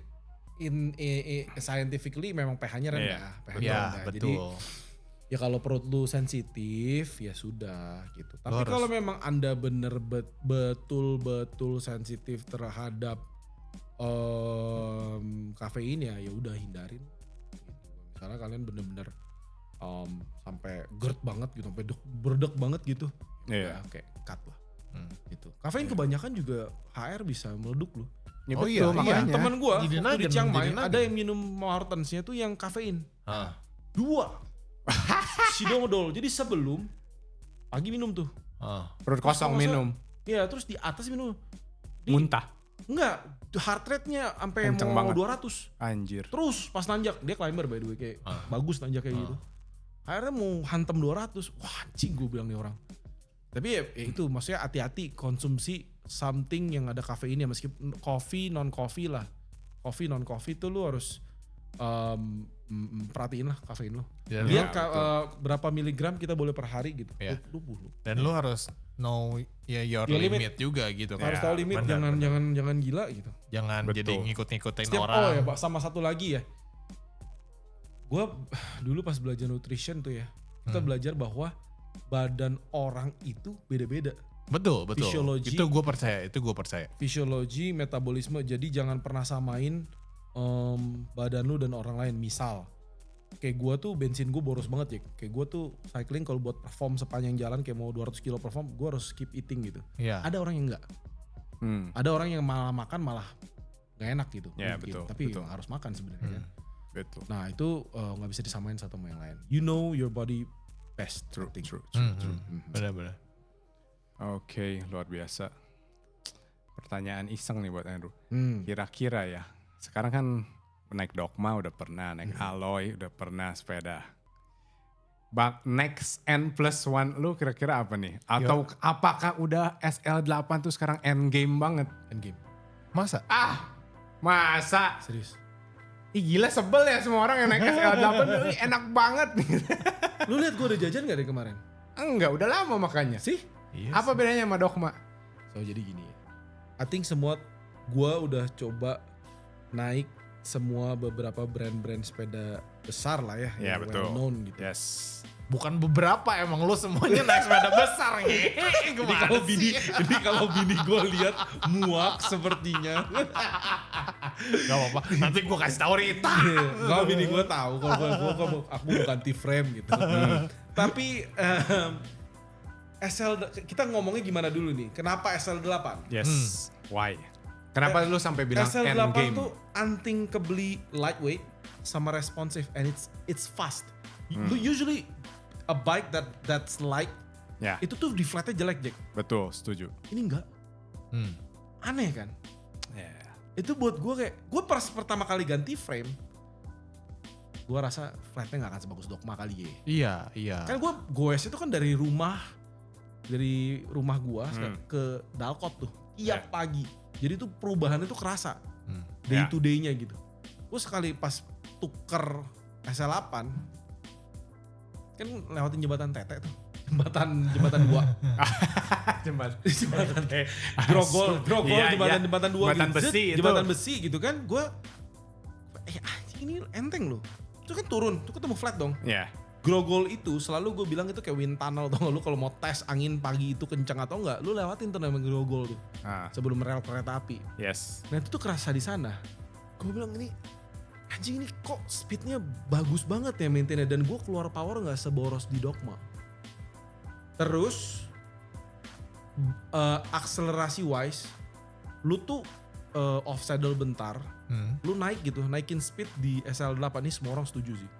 scientifically memang pH-nya rendah. Iya, betul. Jadi ya kalau perut lu sensitif ya sudah gitu. Tapi kalau memang Anda betul-betul sensitif terhadap kafein ya udah hindarin. Gitu. Misalnya kalian bener-bener sampai GERD banget gitu, sampai berdek banget gitu. Ya kayak cut lah. Gitu. Kafein kebanyakan juga HR bisa meleduk loh. Ya betul, makanya. Temen gue waktu di Chiang Mai ada yang minum Maurtensnya tuh yang kafein. 2 Sidodol. Jadi sebelum pagi minum tuh. Perut kosong minum. Iya, terus di atas minum. Muntah. Enggak, heart rate-nya sampai Kenceng mau banget. 200. Anjir. Terus pas nanjak, dia climber by the way kayak bagus nanjak kayak gitu. Akhirnya mau hantam 200. Wah, anjing gue bilang nih orang. Tapi ya itu maksudnya hati-hati konsumsi something yang ada kafeinnya, meskipun coffee non coffee lah. Coffee non coffee tuh lu harus perhatiin lah kafein lu. Lihat berapa miligram kita boleh per hari gitu. 20. Dan lu harus know your limit juga gitu kan. Harus tahu limit, jangan gila gitu. Jangan jadi ngikut-ngikutin orang. Oh ya, sama satu lagi ya. Gue dulu pas belajar nutrition tuh ya, kita belajar bahwa badan orang itu beda-beda. Betul. Fisiologi. Itu gue percaya. Fisiologi, metabolisme. Jadi jangan pernah samain badan lu dan orang lain. Misal, kayak gue tuh bensin gue boros banget ya. Kayak gue tuh cycling kalau buat perform sepanjang jalan kayak mau 200 kilo perform, gue harus keep eating gitu. Yeah. Ada orang yang enggak. Ada orang yang malah makan malah gak enak gitu. Betul. Tapi harus makan sebenarnya kan. Betul. Nah itu gak bisa disamain satu sama yang lain. You know your body best. True. Benar-benar. Oke, luar biasa. Pertanyaan iseng nih buat Andrew. Kira-kira ya, sekarang kan naik Dogma udah pernah, naik Alloy udah pernah sepeda. Next N+1 lu kira-kira apa nih? Atau apakah udah SL8 tuh sekarang endgame banget? Endgame. Masa? Masa? Serius. Ih gila sebel ya semua orang yang naik SL8 tuh enak banget nih. Lu lihat gue udah jajan gak dari kemarin? Enggak, udah lama makanya. Sih? Iya Apa bedanya sama Dogma? So jadi gini ya. I think semua gue udah coba naik semua beberapa brand-brand sepeda besar lah ya. Iya yang betul. well known gitu. Yes. Bukan beberapa, emang lu semuanya naik sepeda besar nih. Ini kalau bini gue lihat muak sepertinya. Gak apa-apa, nanti gue kasih tau Rita. Kalau bini gue tahu kalau aku bukan T-frame gitu. Tapi kita ngomongnya gimana dulu nih? Kenapa SL8? Yes. Why? Kenapa lu sampai bilang SL8 endgame? tuh unthinkably lightweight sama responsive and it's fast. Usually a bike that's light Ya, itu tuh di flatnya jelek Jack. betul, setuju. Ini enggak. Aneh kan? Ya. Itu buat gue kayak, gue pas pertama kali ganti frame, gue rasa flatnya gak akan sebagus Dogma kali ya. Iya. Kan gue goes itu kan dari rumah gue ke Dalkot tuh tiap pagi. Jadi tuh perubahannya tuh kerasa day to day-nya gitu. Gue sekali pas tuker SL8 kan lewatin jembatan Tete tuh. Jembatan 2. jembatan Grogol Iya. jembatan 2 Jembatan gitu. besi itu. Jembatan besi gitu kan. Gue ini enteng loh. Itu kan turun, itu ketemu flat dong. Ya. Grogol itu selalu gue bilang itu kayak wind tunnel tau gak lu kalau mau tes angin pagi itu kencang atau enggak, lu lewatin tuh namanya Grogol tuh sebelum rel kereta api. Yes. Nah itu tuh kerasa di sana. Gue bilang ini anjing ini kok speednya bagus banget ya maintainnya dan gue keluar power nggak seboros di Dogma. Terus akselerasi wise, lu tuh off saddle bentar, lu naik gitu, naikin speed di SL8 ini semua orang setuju sih.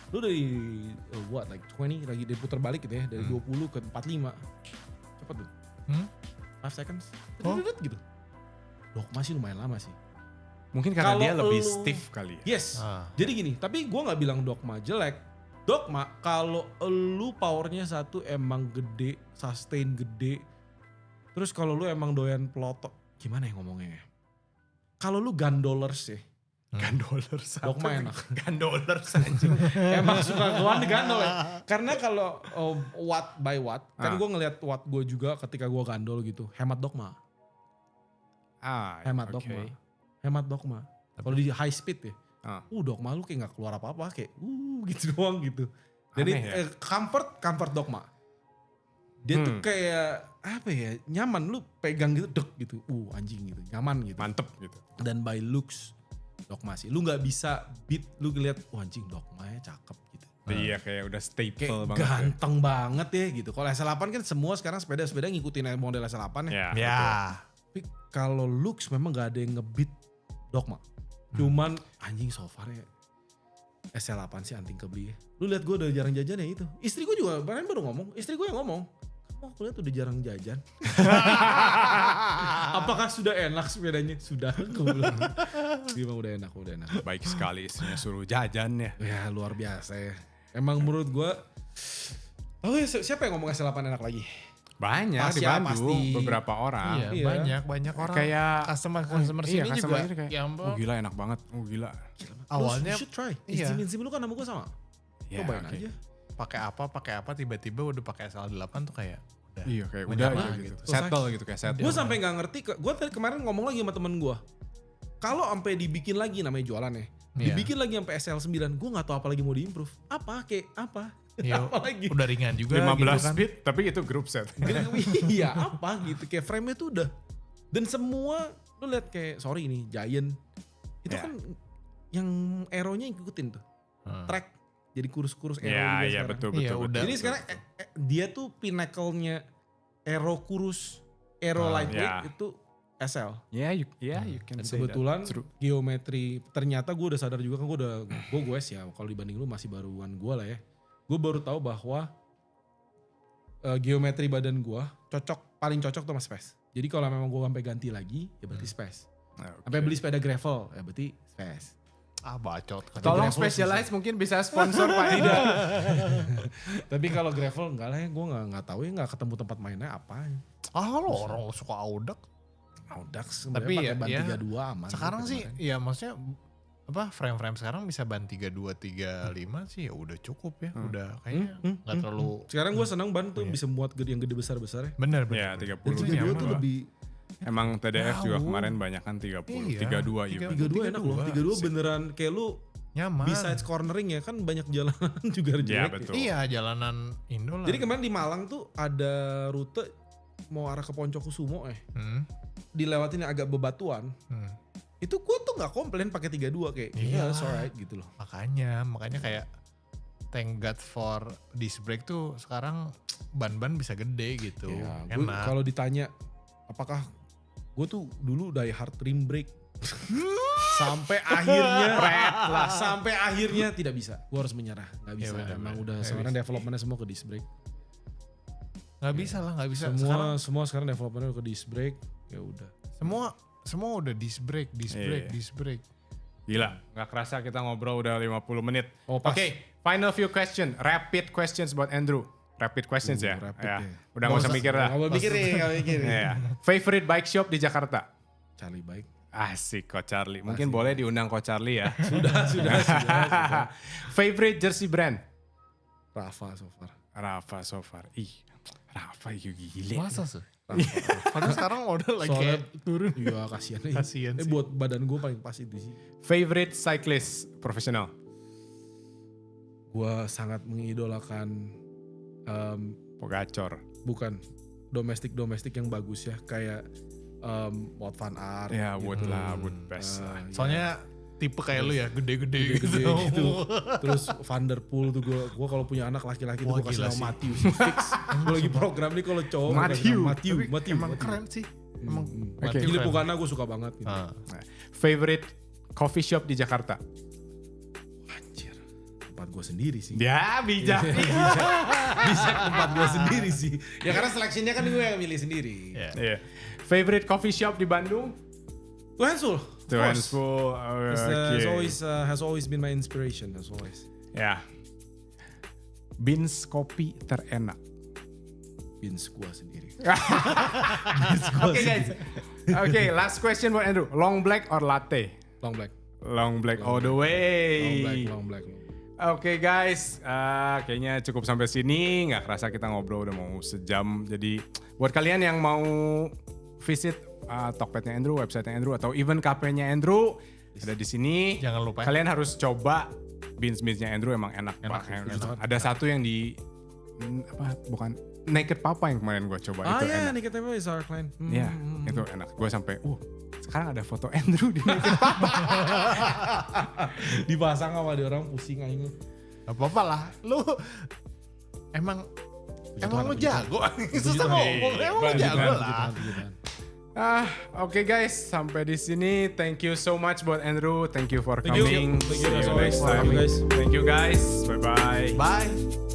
Lu dari like 20 lagi diputar balik gitu ya, dari 20 ke 45. Cepet tuh. 5 seconds. Gitu. Dogma sih lumayan lama sih. Mungkin karena Kalau dia lebih lu- stiff kali ya. Yes. Jadi gini, tapi gue nggak bilang Dogma jelek. Dogma kalau lu powernya satu emang gede, sustain gede. Terus kalau lu emang doyan pelotok, gimana ya ngomongnya ya? Kalau lu gandolers ya, Gandolers. Dogma enak. Gandolers anjing. Emang suka gua digandol ya. Karena kalau watt by watt, kan gue ngeliat watt gue juga ketika gue gandol gitu, hemat Dogma. Hemat oke. Dogma. Hemat Dogma. Kalau di high speed ya, Dogma lu kayak gak keluar apa-apa, kayak gitu doang gitu. Jadi Aneh ya? comfort Dogma. Dia tuh kayak apa ya, nyaman lu pegang gitu, dek gitu, anjing gitu, nyaman gitu. Mantep gitu. Dan by looks, Dogma sih. Lu gak bisa beat, lu ngeliat, anjing Dogma ya cakep gitu. Iya kayak udah staple Kayak banget. ganteng banget ya gitu. Kalau SL8 kan semua sekarang sepeda-sepeda ngikutin model SL8 ya. Ya. Tapi kalau looks memang gak ada yang ngebeat Dogma. Cuman anjing so far ya SL8 sih unthinkably ya. Lu lihat gue udah jarang jajan ya itu. Istri gue juga baru ngomong. Istri gue yang ngomong. Kamu aku lihat udah jarang jajan. Apakah sudah enak sepedanya? Sudah. Gue bilang. Dia udah enak. Baik sekali istrinya suruh jajan ya. Ya luar biasa ya. Emang menurut gue. Oh ya, siapa yang ngomong SL8 enak lagi? Banyak Pasti, di Bandung pasti. beberapa orang. Iya, banyak orang. Kayak customer iya, sini customer juga. ini kayak, Ya ampun. gila enak banget. Gila. Awalnya You should try. iya. Izin lu kan sama gue sama. Ya, Cobain oke. aja. pakai apa tiba-tiba udah pakai SL8 tuh kayak udah. Iya kayak Banyak udah banget aja gitu. gitu. Settle gitu kayak settle. Gue sampai nggak ngerti, gue tadi kemarin ngomong lagi sama temen gue. Kalau sampai dibikin lagi namanya jualan ya, Iya. dibikin lagi sampai SL9, gue nggak tahu apa lagi mau diimprove. Apa kayak apa? Iya, Apa lagi? udah ringan juga 15 gitu kan. speed tapi itu group set. Iya apa gitu, kayak frame-nya tuh udah. Dan semua, lu lihat kayak sorry ini Giant, itu Ya. kan yang aeronya ngikutin tuh. Track, jadi kurus-kurus aero juga Iya sekarang. betul. Iya, udah. Jadi sekarang dia tuh pinnacle-nya aero kurus, aero lightweight itu SL. Ya, you can Dan say kebetulan that. True. geometri, ternyata gue udah sadar juga kan gue goes ya, kalau dibanding lu masih baruan gue lah ya. Gue baru tahu bahwa geometri badan gue paling cocok tuh sama space. Jadi kalau memang gue sampai ganti lagi ya berarti space. Sampai beli sepeda gravel, ya berarti fast. Bacot. Tolong gravel Specialized mungkin bisa sponsor Pak. Tidak. Tapi kalau gravel enggak lah ya, gue nggak tahu ya, nggak ketemu tempat mainnya apa. Lo orang suka Audax. Audax Tapi sebenarnya pakai ban ya, 32 aman. Sekarang gitu sih kemarin. ya maksudnya frame-frame sekarang bisa ban 32, 35 sih ya udah cukup ya. Udah kayaknya nggak terlalu. Sekarang gue senang ban tuh bisa muat yang gede besar-besar ya. Bener. Ya 30. Itu Itu 32 nyaman tuh lah. lebih. Emang TDF juga Jauh. kemarin banyak kan 30, Iya, 32 even. 32 enak loh. 32 beneran kayak lu Nyaman. besides cornering ya kan banyak jalanan juga jelek. Ya ya. betul. Iya jalanan Indo lah. Jadi kemarin di Malang tuh ada rute mau arah ke Poncokusumo dilewatin yang agak bebatuan. Itu gue tuh nggak komplain pakai 32 kayak Iya. it's alright gitu loh. Makanya kayak thank God for disc brake tuh sekarang ban-ban bisa gede gitu. Ya, Enak. kalau ditanya apakah gue tuh dulu die hard rim brake sampai akhirnya tidak bisa. Gue harus menyerah, nggak bisa. Iya, bener, Emang bener. udah Nggak sekarang bisa. developmentnya semua ke disc brake. Nggak bisa. Sekarang Semua sekarang developmentnya ke disc brake. Ya udah. semua udah disc brake. Iya. Gila, nggak kerasa kita ngobrol udah 50 menit. Oh, pas. Oke, final few question, rapid questions buat Andrew. Rapid questions ya. rapid Ya. ya. Udah nggak usah mikir dah. Nggak boleh mikirin, nggak mikirin. Iya. Favorite bike shop di Jakarta? Charlie baik. Asik Coach Charlie. Mungkin boleh diundang Coach Charlie ya. Sudah. Favorite jersey brand? Rafa so far. Rafa so far. Rafa itu gile. masa sih? Padahal sekarang udah lagi Soalnya kayak turun. Iya kasihan aja. Kasihan sih. Buat badan gue paling pas itu sih. Favorite cyclist profesional? Gue sangat mengidolakan Pogacar. bukan domestik yang bagus ya kayak Wout van Aert. Ya Wood lah, Wood best lah. Soalnya tipe kayak lu ya, gede-gede Gede gitu. gitu. Terus Van der Poel tuh gue kalau punya anak laki-laki tuh Wah, gue kasih gila nama sih. Matthew fix. Gue lagi program nih kalau cowok gua kasih nama Matthew. Tapi emang keren sih. Emang Oke. Gili Pugana gue suka banget gitu. Ah. Favorite coffee shop di Jakarta? Anjir. Tempat gue sendiri sih. Ya bijak. Bisa tempat gue sendiri sih. Ya karena seleksinya kan gue yang milih sendiri. Iya. Iya. Favorite coffee shop di Bandung? Tuhansul. Tuhansful. Has always been my inspiration as always. Ya. Beans kopi terenak. Beans gue sendiri. Oke guys. Oke, last question buat Andrew. Long black or latte? Long black. Long black all the way. Long black. Oke guys, kayaknya cukup sampai sini. Nggak kerasa kita ngobrol udah mau sejam. Jadi buat kalian yang mau visit Tokpednya Andrew, websitenya Andrew, atau even cafe-nya Andrew ada di sini. Jangan lupa. Kalian harus coba beans-beansnya Andrew, emang enak banget. enak. Ada satu yang di bukan Naked Papa yang kemarin gue coba itu enak. Naked Papa is our client. Iya, itu enak. Gue sampai, sekarang ada foto Andrew di Naked Papa. Dipasang sama dia orang pusing aja. Gak apa-apa lah. Lu emang lu Puji Tuhan. jago. Susah ngomong. Emang lu jago lah. Oke guys, sampai di sini. Thank you so much buat Andrew. Thank you for Thank you. coming. Thank you See as you always. next time. Thank you, guys. Thank you guys. Bye bye. Bye.